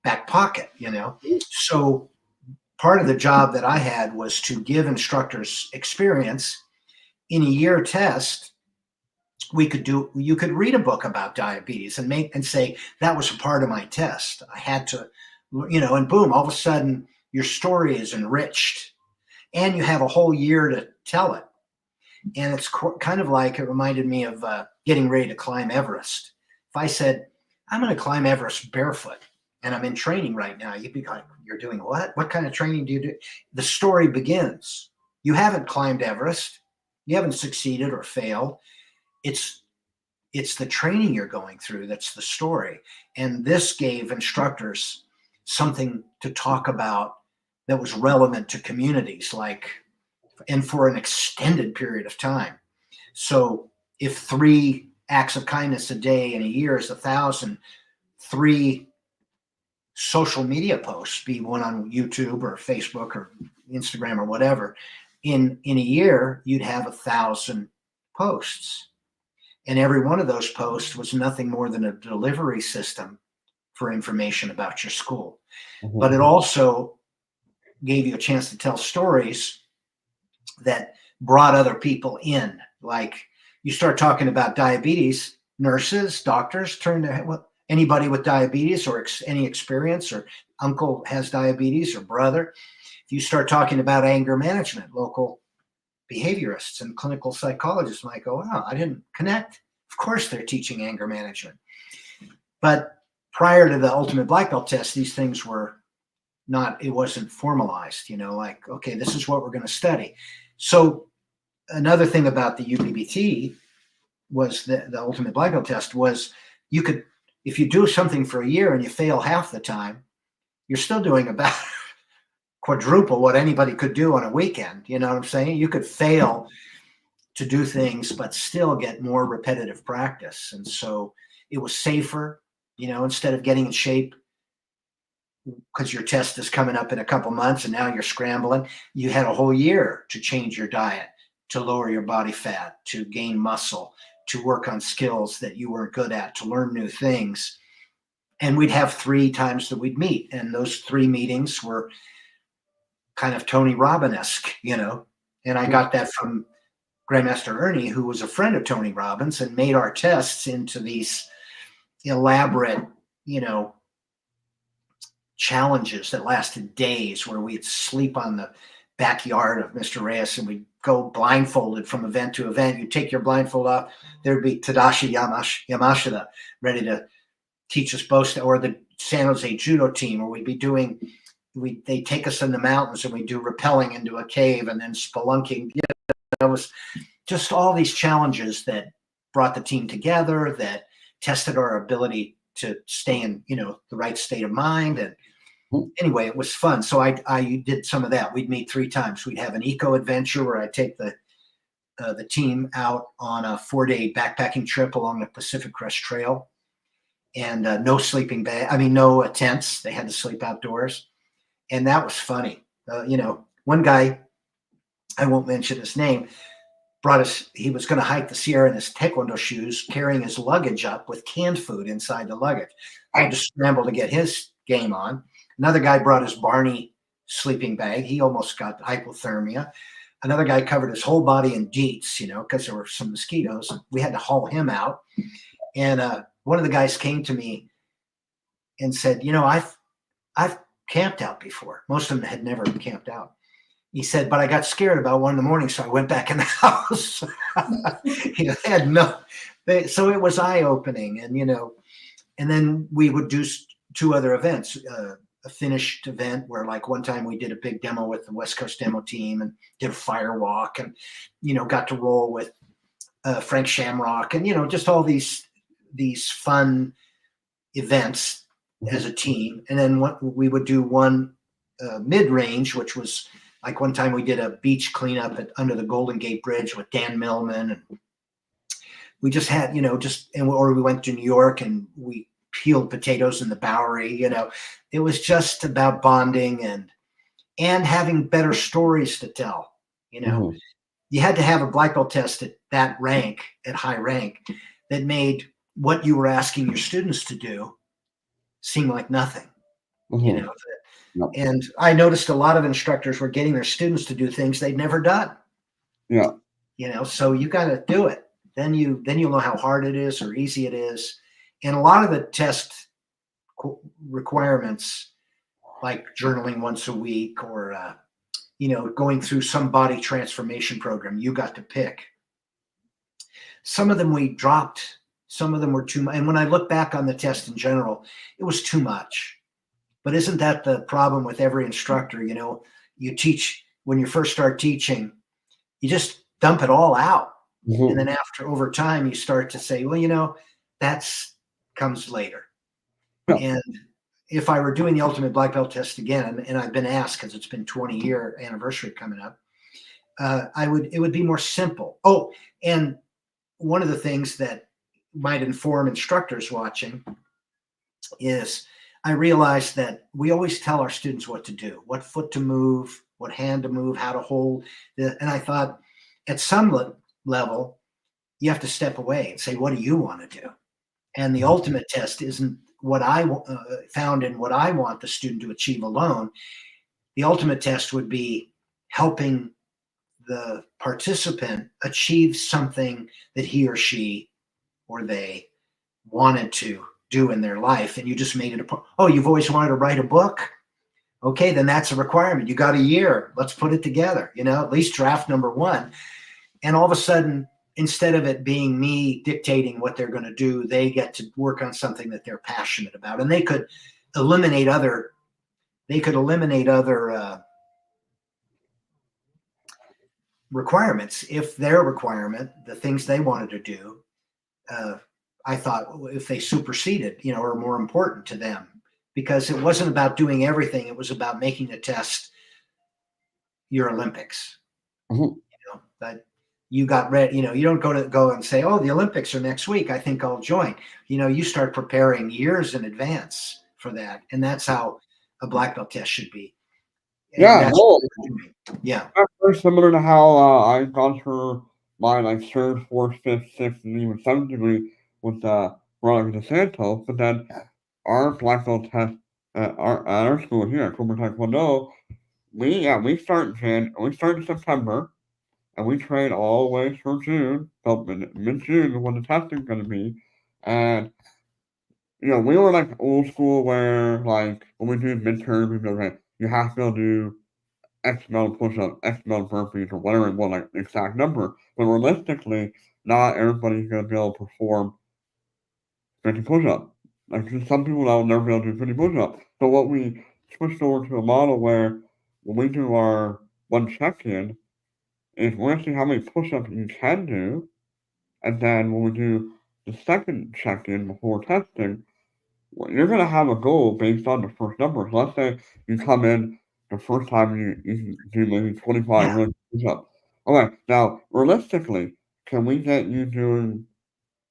back pocket, you know? So part of the job that I had was to give instructors experience. In a year test, you could read a book about diabetes and say, that was a part of my test. I had to, and boom, all of a sudden your story is enriched and you have a whole year to tell it. And it's kind of like, it reminded me of getting ready to climb Everest. If I said, I'm going to climb Everest barefoot and I'm in training right now, you'd be like, you're doing what? What kind of training do you do? The story begins. You haven't climbed Everest. You haven't succeeded or failed. It's the training you're going through that's the story. And this gave instructors something to talk about that was relevant to communities, and for an extended period of time. So if 3 acts of kindness a day in a year is 1,000, 3 social media posts, be one on YouTube or Facebook or Instagram or whatever, in a year, you'd have 1,000 posts. And every one of those posts was nothing more than a delivery system for information about your school. But it also gave you a chance to tell stories that brought other people in. Like, you start talking about diabetes, nurses, doctors turn to anybody with diabetes or any experience, or uncle has diabetes or brother. If you start talking about anger management, local behaviorists and clinical psychologists might go, wow, I didn't connect. Of course they're teaching anger management. But prior to the ultimate black belt test, these things were not, it wasn't formalized, like, okay, this is what we're going to study. So another thing about the UBBT was the ultimate black belt test was, you could, if you do something for a year and you fail half the time, you're still doing about quadruple what anybody could do on a weekend. You know what I'm saying? You could fail to do things, but still get more repetitive practice. And so it was safer, instead of getting in shape because your test is coming up in a couple months and now you're scrambling, you had a whole year to change your diet, to lower your body fat, to gain muscle, to work on skills that you weren't good at, to learn new things. And we'd have 3 times that we'd meet. And those 3 meetings were kind of Tony Robbins-esque, And I got that from Grandmaster Ernie, who was a friend of Tony Robbins, and made our tests into these elaborate, challenges that lasted days, where we'd sleep on the backyard of Mr. Reyes and we'd go blindfolded from event to event. You take your blindfold off, there'd be Tadashi Yamashita ready to teach us both, or the San Jose judo team, or we'd be doing, they take us in the mountains and we do rappelling into a cave and then spelunking. It was just all these challenges that brought the team together, that tested our ability to stay in, the right state of mind. And anyway, it was fun. So I did some of that. We'd meet 3 times. We'd have an eco adventure where I'd take the team out on a 4-day backpacking trip along the Pacific Crest Trail, and no sleeping bag. No tents. They had to sleep outdoors. And that was funny. One guy, I won't mention his name, he was going to hike the Sierra in his taekwondo shoes, carrying his luggage up with canned food inside the luggage. I had to scramble to get his game on. Another guy brought his Barney sleeping bag. He almost got hypothermia. another guy covered his whole body in deets, because there were some mosquitoes. We had to haul him out. And one of the guys came to me and said, I've camped out before. Most of them had never camped out. He said, but I got scared about 1 a.m, so I went back in the house. They had so it was eye-opening, and then we would do 2 other events. A finished event where, like, one time we did a big demo with the West Coast demo team and did a fire walk, and got to roll with Frank Shamrock, and just all these fun events as a team. And then we would do one mid-range, which was like one time we did a beach cleanup under the Golden Gate Bridge with Dan Millman, and we just had or we went to New York and we peeled potatoes in the Bowery. It was just about bonding and having better stories to tell. You had to have a black belt test at that rank, at high rank, that made what you were asking your students to do seem like nothing. Yep. And I noticed a lot of instructors were getting their students to do things they'd never done. Yeah. So you got to do it. Then you'll know how hard it is or easy it is. And a lot of the test requirements, like journaling once a week or going through some body transformation program, you got to pick. Some of them we dropped. Some of them were too much. And when I look back on the test in general, it was too much. But isn't that the problem with every instructor? You teach, when you first start teaching, you just dump it all out. And then over time, you start to say, well, that's comes later. Yeah. And if I were doing the ultimate black belt test again, and I've been asked because it's been 20-year anniversary coming up, it would be more simple. Oh, and one of the things that might inform instructors watching is I realized that we always tell our students what to do, what foot to move, what hand to move, how to hold. And I thought at some level, you have to step away and say, what do you want to do? And the ultimate test isn't what I found in what I want the student to achieve alone. The ultimate test would be helping the participant achieve something that he or she or they wanted to do in their life. And you just made it you've always wanted to write a book? Okay, then that's a requirement. You got a year. Let's put it together, at least draft number 1. And all of a sudden, instead of it being me dictating what they're going to do, they get to work on something that they're passionate about. And they could eliminate other requirements if their requirement, the things they wanted to do, I thought if they superseded, are more important to them, because it wasn't about doing everything. It was about making the test your Olympics. That you got ready, you don't go and say, the Olympics are next week, I think I'll join. You start preparing years in advance for that. And that's how a black belt test should be. And yeah. That's very similar to how I've gone through my 3rd, 4th, 5th, 6th, and even 7th degree with Ronald DeSantos. But then our black belt test at our school here at Cobourg Taekwondo, we start in September. And we train all the way through June, so mid-June is when the testing's going to be. And, we were like old school where, like, when we do midterms, we'd be like, you have to be able to do X amount of push-ups, X amount of burpees, or whatever it was, like, the exact number. But realistically, not everybody's going to be able to perform 50 push-ups. Like, some people that will never be able to do 50 push-ups. So what we switched over to a model where when we do our one check-in, is we're going to see how many push-ups you can do, and then when we do the second check-in before testing, you're going to have a goal based on the first numbers. Let's say you come in the first time you do maybe 25 really push-ups. Okay, now, realistically, can we get you doing,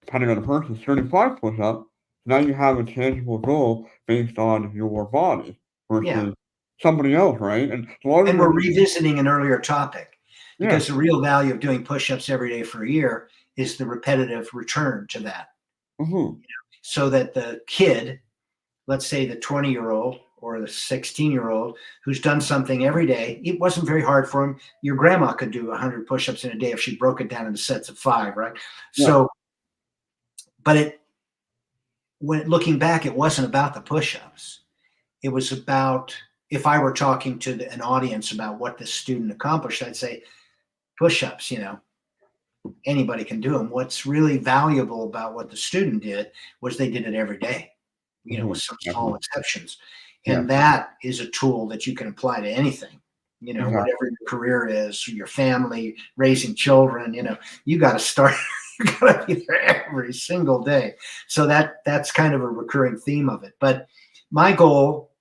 depending on the person, 35 push-ups? Now you have a tangible goal based on your body versus somebody else, right? And we're revisiting an earlier topic. Because the real value of doing push-ups every day for a year is the repetitive return to that. So that the kid, let's say the 20-year-old or the 16-year-old who's done something every day. It wasn't very hard for him. Your grandma could do 100 push-ups in a day if she broke it down into sets of 5, right? Yeah. So, but when looking back, it wasn't about the push-ups. It was about, if I were talking to an audience about what the student accomplished, I'd say push-ups, anybody can do them. What's really valuable about what the student did was they did it every day, with some small exceptions. And that is a tool that you can apply to anything, whatever your career is, your family, raising children, you got to start, you got to be there every single day. So that's kind of a recurring theme of it. But my goal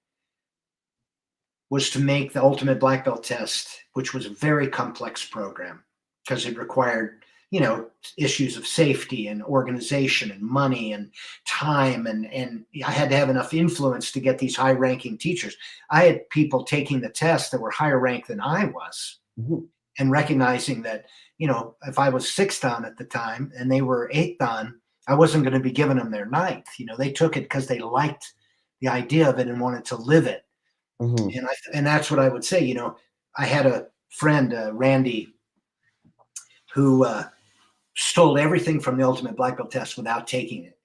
was to make the ultimate black belt test, which was a very complex program because it required issues of safety and organization and money and time. And I had to have enough influence to get these high ranking teachers. I had people taking the test that were higher ranked than I was, and recognizing that, if I was 6th dan at the time and they were 8th dan, I wasn't going to be giving them their 9th. They took it because they liked the idea of it and wanted to live it. And that's what I would say. I had a friend, Randy, who stole everything from the ultimate black belt test without taking it.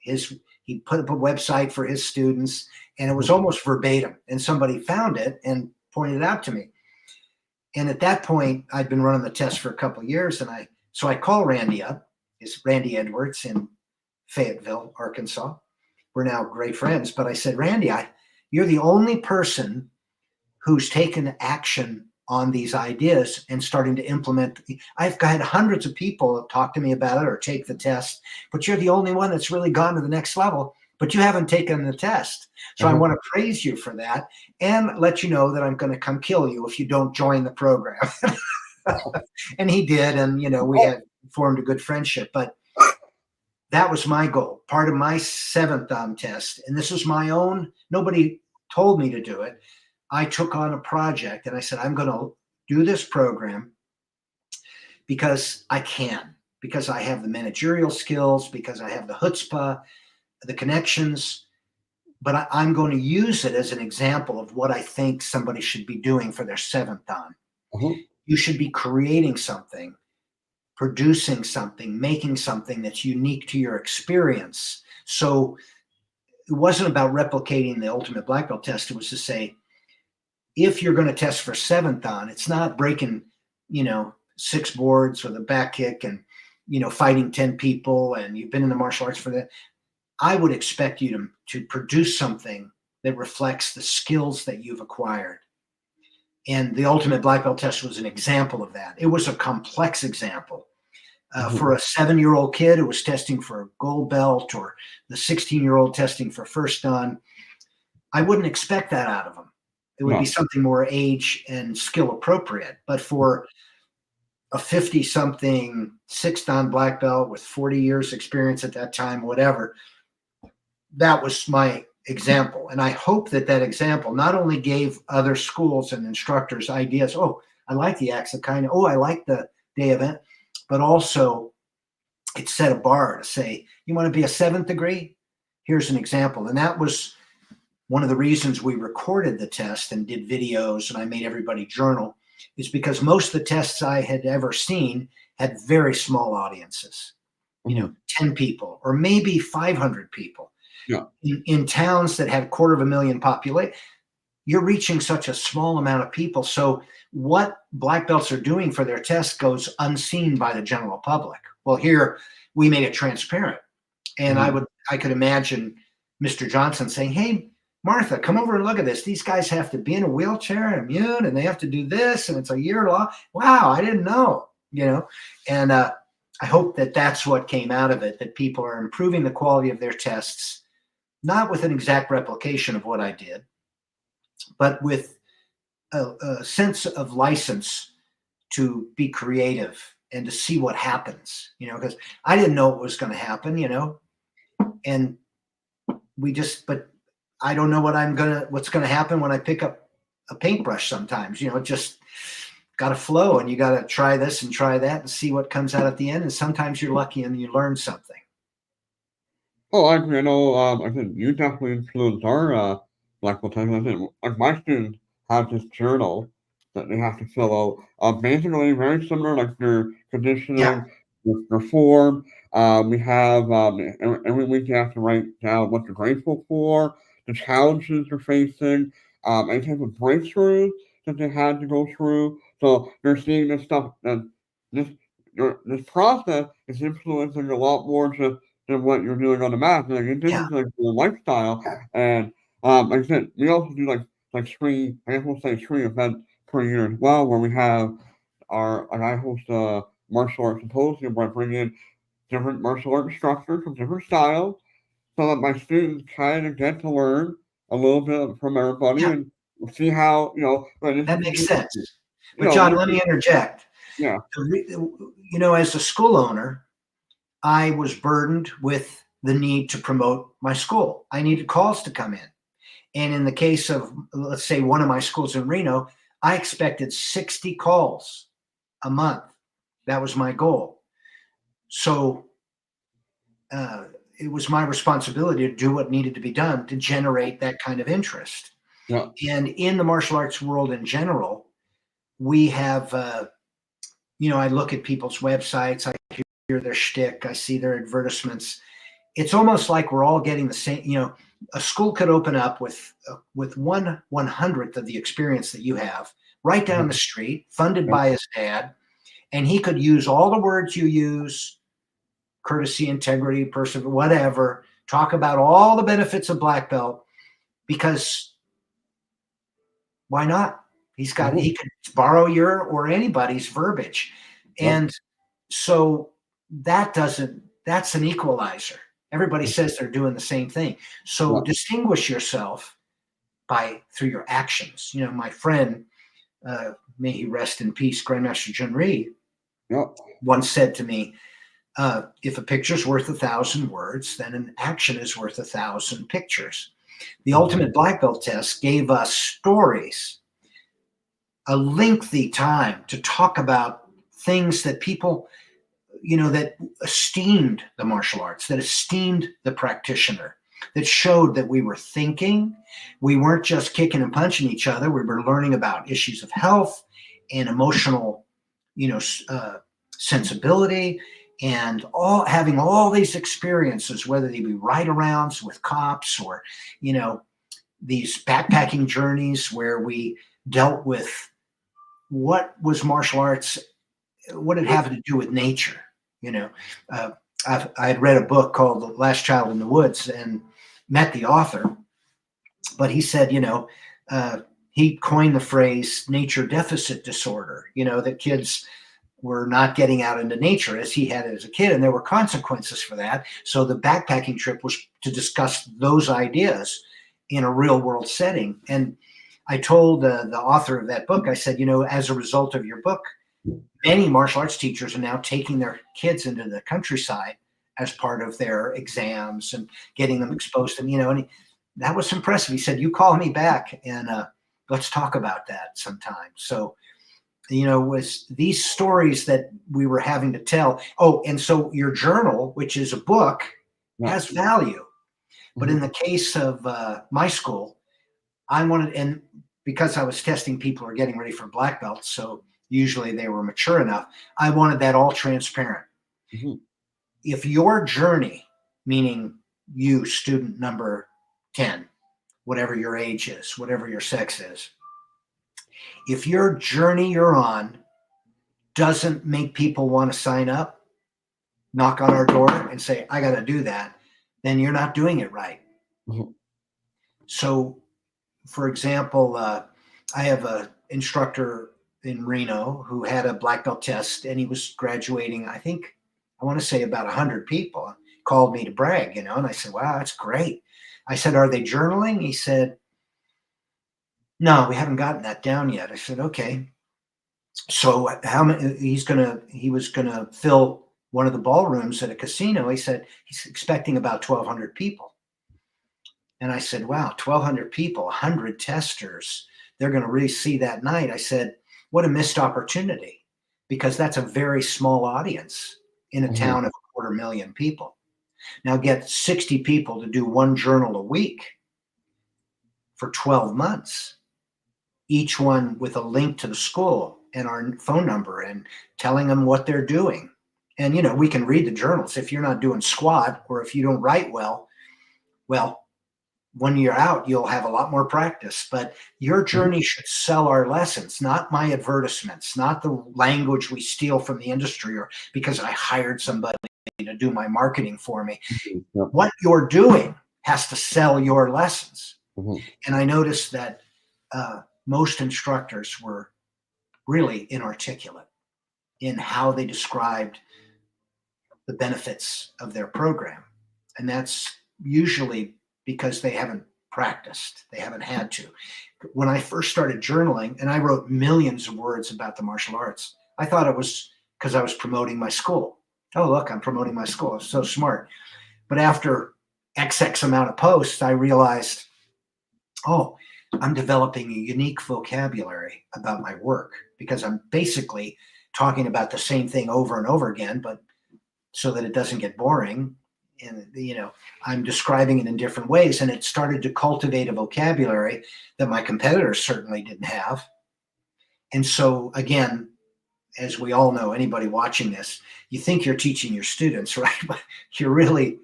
He put up a website for his students, and it was almost verbatim. And somebody found it and pointed it out to me. And at that point, I'd been running the test for a couple of years, and so I call Randy up. It's Randy Edwards in Fayetteville, Arkansas. We're now great friends. But I said, Randy, you're the only person who's taken action on these ideas and starting to implement. I've had hundreds of people talk to me about it or take the test, but you're the only one that's really gone to the next level, but you haven't taken the test. So I want to praise you for that and let you know that I'm going to come kill you if you don't join the program. And he did. And, we had formed a good friendship, but that was my goal. Part of my 7th dan test. And this was my own, nobody told me to do it. I took on a project and I said, I'm going to do this program because I can, because I have the managerial skills, because I have the chutzpah, the connections, but I'm going to use it as an example of what I think somebody should be doing for their 7th dan. You should be creating something, producing something, making something that's unique to your experience. So it wasn't about replicating the ultimate black belt test. It was to say, if you're going to test for 7th dan, it's not breaking, 6 boards with a back kick and, fighting 10 people and you've been in the martial arts for that. I would expect you to produce something that reflects the skills that you've acquired. And the ultimate black belt test was an example of that. It was a complex example. For a 7-year-old kid who was testing for a gold belt or the 16-year-old testing for 1st dan, I wouldn't expect that out of them. It would be something more age and skill appropriate. But for a 50-something 6th dan black belt with 40 years experience at that time, whatever, that was my example. And I hope that example not only gave other schools and instructors ideas, oh, I like the acts of kindness, oh, I like the day event, but also it set a bar to say, you want to be a 7th degree? Here's an example. And that was one of the reasons we recorded the test and did videos and I made everybody journal is because most of the tests I had ever seen had very small audiences, 10 people or maybe 500 people. In towns that had 250,000 population, you're reaching such a small amount of people. So what black belts are doing for their tests goes unseen by the general public. Well, here we made it transparent. And I could imagine Mr. Johnson saying, hey, Martha, come over and look at this. These guys have to be in a wheelchair and immune, and they have to do this, and it's a year long. Wow, I didn't know, And I hope that that's what came out of it, that people are improving the quality of their tests, not with an exact replication of what I did, but with a sense of license to be creative and to see what happens, because I didn't know what was going to happen, and but I don't know what's going to happen when I pick up a paintbrush sometimes, it just got to flow and you got to try this and try that and see what comes out at the end. And sometimes you're lucky and you learn something. Oh, I agree. I know, I think you definitely influenced our black belt taekwondo. Like my students have this journal that they have to fill out. Basically, very similar like your Yeah, conditioning, your form. We have every week you have to write down what you're grateful for, the challenges you're facing, any type of breakthroughs that they had to go through. So you're seeing this stuff that this this process is influencing a lot more just than what you're doing on the mat. Like this yeah, is like your lifestyle, and like I said, we also do like three, I guess we'll say three events per year as well, where we have like I host a martial arts symposium where I bring in different martial art instructors from different styles, so that my students kind of get to learn a little bit from everybody yeah. and see how like this That is makes jiu-jitsu. sense. But John, This let is me interject. yeah. As a school owner, I was burdened with the need to promote my school. I needed calls to come in. And in the case of, let's say, one of my schools in Reno, I expected 60 calls a month. That was my goal. So it was my responsibility to do what needed to be done to generate that kind of interest. Yeah. And in the martial arts world in general, we have, I look at people's websites, I hear their shtick, I see their advertisements. It's almost like we're all getting the same. A school could open up with 1/100th of the experience that you have, right down the street, funded Yeah. by his dad, and he could use all the words you use: courtesy, integrity, perseverance, whatever. Talk about all the benefits of black belt, because why not? Mhm. He could borrow your or anybody's verbiage, Yep. and so that's an equalizer. Everybody says they're doing the same thing. So Yep. distinguish yourself through your actions. My friend, may he rest in peace, Grandmaster Junri, Yep. once said to me, if a picture's worth 1,000 words, then an action is worth 1,000 pictures. The Mhm. ultimate black belt test gave us stories, a lengthy time to talk about things that people, that esteemed the martial arts, that esteemed the practitioner, that showed that we were thinking. We weren't just kicking and punching each other. We were learning about issues of health and emotional, sensibility, and having all these experiences, whether they be ride-arounds with cops or, these backpacking journeys where we dealt with what was martial arts, what it have to do with nature. You know, uh, I had read a book called The Last Child in the Woods and met the author, but he said, he coined the phrase nature deficit disorder, that kids were not getting out into nature as he had as a kid, and there were consequences for that. So the backpacking trip was to discuss those ideas in a real world setting. And I told the author of that book, I said, as a result of your book, many martial arts teachers are now taking their kids into the countryside as part of their exams and getting them exposed to, and that was impressive. He said, you call me back and let's talk about that sometime. So, was these stories that we were having to tell. Oh, and so your journal, which is a book, Yep. has value. But in Mhm. the case of my school, I wanted, and because I was testing people who are getting ready for black belts, so usually they were mature enough, I wanted that all transparent. Mhm. If your journey, meaning you, student number 10, whatever your age is, whatever your sex is, if your journey you're on doesn't make people want to sign up, knock on our door and say, I got to do that, then you're not doing it right. Mhm. So, for example, I have an instructor in Reno who had a black belt test and he was graduating, I want to say about 100 people. Called me to brag, and I said, wow, that's great. I said, are they journaling? He said, no, we haven't gotten that down yet. I said, okay. So how many? He was gonna fill one of the ballrooms at a casino. He said he's expecting about 1,200 people. And I said, wow, 1,200 people, 100 testers. They're going to really see that night. I said, what a missed opportunity, because that's a very small audience in a Mhm. town of 250,000 people. Now get 60 people to do one journal a week for 12 months, each one with a link to the school and our phone number and telling them what they're doing. And, we can read the journals. If you're not doing squat or if you don't write well, when you're out, you'll have a lot more practice. But your journey should sell our lessons, not my advertisements, not the language we steal from the industry or because I hired somebody to do my marketing for me. Yep. What you're doing has to sell your lessons. Mhm. And I noticed that most instructors were really inarticulate in how they described the benefits of their program. And that's usually because they haven't practiced. They haven't had to. When I first started journaling, and I wrote millions of words about the martial arts, I thought it was because I was promoting my school. Oh, look, I'm promoting my school. It's so smart. But after XX amount of posts, I realized, oh, I'm developing a unique vocabulary about my work because I'm basically talking about the same thing over and over again, but so that it doesn't get boring. And, I'm describing it in different ways. And it started to cultivate a vocabulary that my competitors certainly didn't have. And so, again, as we all know, anybody watching this, you think you're teaching your students, right? But you're really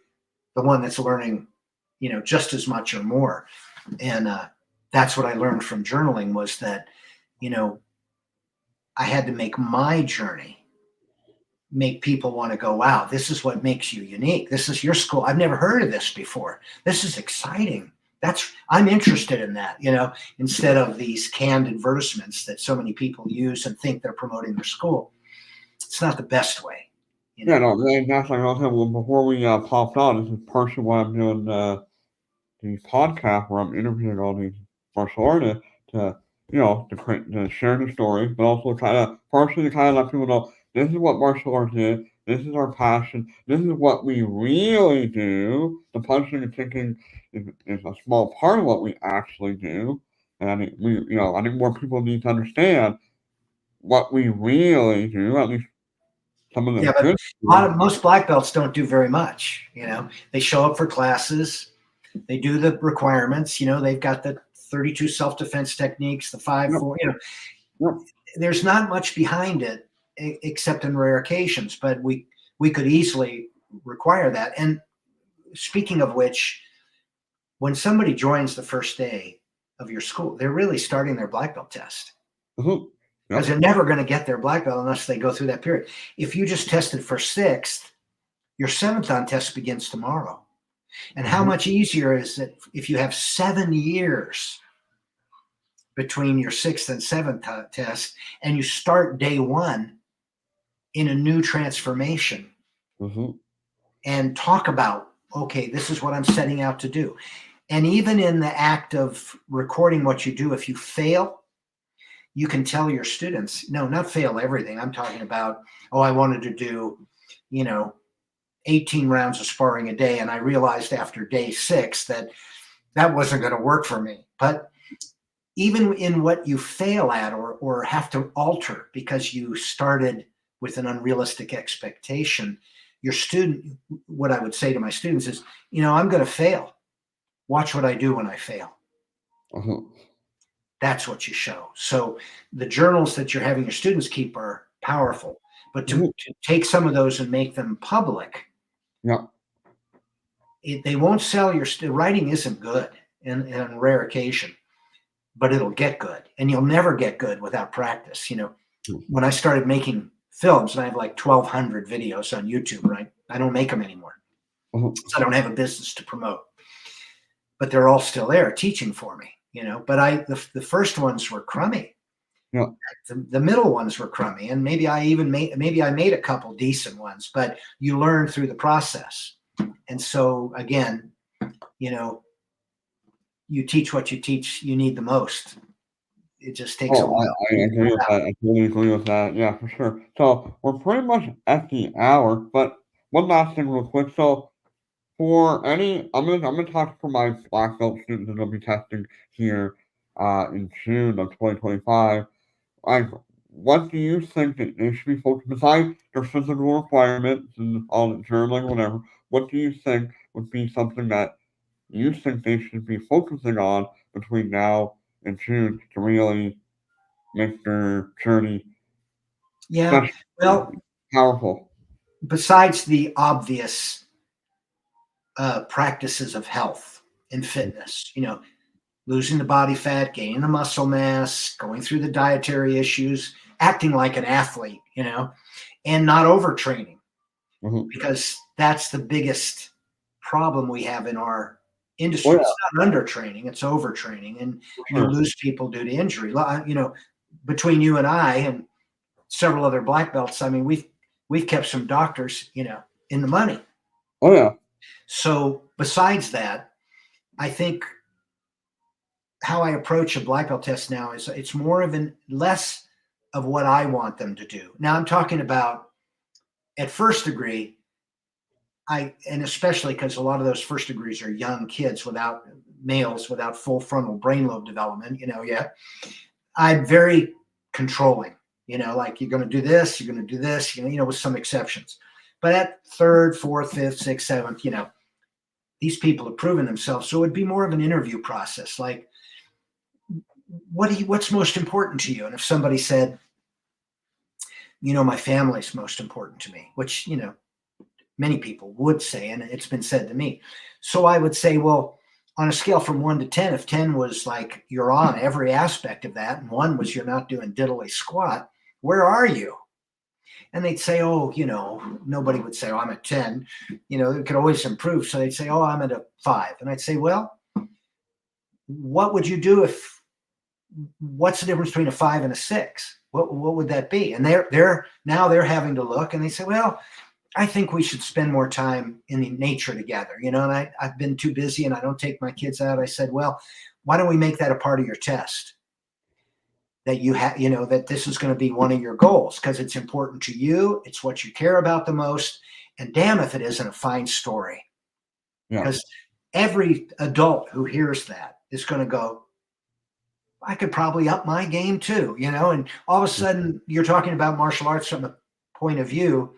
the one that's learning, just as much or more. And that's what I learned from journaling was that, I had to make my journey make people want to go, wow, this is what makes you unique. This is your school. I've never heard of this before. This is exciting. I'm interested in that, instead of these canned advertisements that so many people use and think they're promoting their school. It's not the best way. Yeah, no, that's like I was saying, well, before we popped on, this is partially why I'm doing these podcasts where I'm interviewing all these martial artists to, to share the story, but also partially to kind of let people know this is what martial arts is, this is our passion, this is what we really do. The punching and kicking is a small part of what we actually do. And I think I think more people need to understand what we really do, at least some of Yeah, them but should. most black belts don't do very much. They show up for classes, they do the requirements. They've got the 32 self-defense techniques, the 5-4. Yep. There's not much behind it except in rare occasions. But we could easily require that. And speaking of which, when somebody joins the first day of your school, they're really starting their black belt test. Mhm. Because they're never going to get their black belt unless they go through that period. If you just tested for 6th, your 7th dan test begins tomorrow. And how much easier is it if you have 7 years between your 6th and 7th test and you start day 1 in a new transformation and talk about, okay, this is what I'm setting out to do. And even in the act of recording what you do, if you fail, you can tell your students, no, not fail everything. I'm talking about, I wanted to do, 18 rounds of sparring a day. And I realized after day 6 that wasn't going to work for me. But even in what you fail at or have to alter because you started with an unrealistic expectation, your student, what I would say to my students is, I'm going to fail. Watch what I do when I fail. That's what you show. So the journals that you're having your students keep are powerful, but to take some of those and make them public, they won't sell writing isn't good in rare occasion, but it'll get good. And you'll never get good without practice. When I started making films, and I have like 1,200 videos on YouTube, right? I don't make them anymore. So I don't have a business to promote, but they're all still there teaching for me. But the first ones were crummy. Yeah. The middle ones were crummy, and maybe I made a couple decent ones, but you learn through the process. And so again, you teach what you teach you need the most. It just takes a while. I agree with that. I totally agree with that. Yeah, for sure. So we're pretty much at the hour, but one last thing real quick. So I'm gonna talk for my black belt students that will be testing here in June of 2025. Like, what do you think that they should be focused besides their physical requirements and all the journaling, whatever? What do you think would be something that you think they should be focusing on between now and June to really make their journey Yeah. such Well, powerful. besides the obvious practices of health and fitness, losing the body fat, gaining the muscle mass, going through the dietary issues, acting like an athlete, and not overtraining, Mm-hmm. because that's the biggest problem we have in our Oh industry. yeah, It's not undertraining, it's overtraining, and for you sure. lose people due to injury. Between you and I and several other black belts, I mean, we've kept some doctors, in the money. Oh yeah. So besides that, I think how I approach a black belt test now is it's more of less of what I want them to do. Now I'm talking about at first degree, and especially because a lot of those first degrees are young kids males without full frontal brain lobe development, yet. I'm very controlling, like you're going to do this, you're going to do this, with some exceptions. But at third, fourth, fifth, sixth, seventh, these people have proven themselves. So it'd be more of an interview process. Like, what's most important to you? And if somebody said, my family's most important to me, which, many people would say, and it's been said to me. So I would say, well, on a scale from 1 to 10, if 10 was like you're on every aspect of that, and 1 was you're not doing diddly squat, where are you? And they'd say, oh, nobody would say, oh, I'm at 10. It could always improve. So they'd say, oh, I'm at a 5. And I'd say, well, what would you do what's the difference between a 5 and a 6? What would that be? And they're having to look, and they say, well, I think we should spend more time in the nature together, and I've been too busy and I don't take my kids out. I said, well, why don't we make that a part of your test? That you have, that this is going to be one of your goals because it's important to you. It's what you care about the most. And damn if it isn't a fine story. Yeah. Because every adult who hears that is going to go, I could probably up my game too, and all of a sudden you're talking about martial arts from a point of view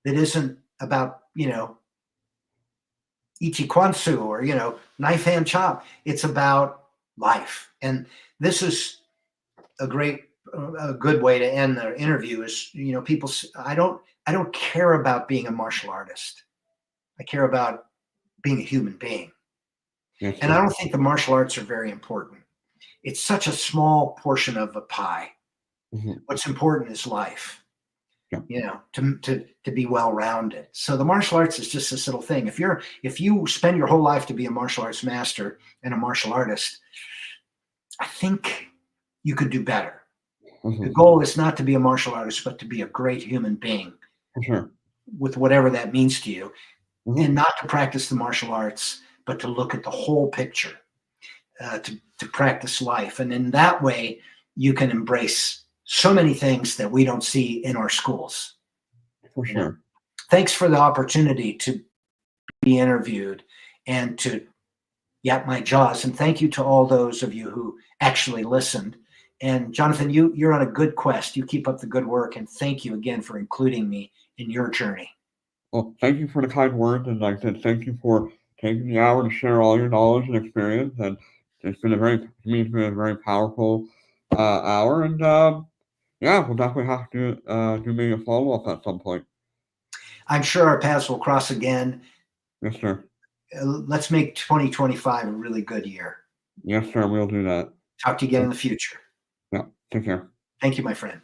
that isn't about, ichikwansu or, knife hand chop. It's about life. And this is a good way to end the interview is, people, I don't care about being a martial artist. I care about being a human being. Yes, And I don't think the martial arts are very important. It's such a small portion of a pie. Mm-hmm. What's important is life. Yeah. To be well-rounded. So the martial arts is just this little thing. If you spend your whole life to be a martial arts master and a martial artist, I think you could do better. Mm-hmm. The goal is not to be a martial artist, but to be a great human being. For sure. With whatever that means to you. Mm-hmm. And not to practice the martial arts, but to look at the whole picture, to practice life. And in that way, you can embrace so many things that we don't see in our schools. For sure. Thanks for the opportunity to be interviewed and to yap my jaws. And thank you to all those of you who actually listened. And Jonathan, you're on a good quest. You keep up the good work. And thank you again for including me in your journey. Well, thank you for the kind words. And like I said, thank you for taking the hour to share all your knowledge and experience. And it's been a very powerful hour. And yeah, we'll definitely have to do maybe a follow-up at some point. I'm sure our paths will cross again. Yes, sir. Let's make 2025 a really good year. Yes, sir. We'll do that. Talk to you again in the future. Yeah. Take care. Thank you, my friend.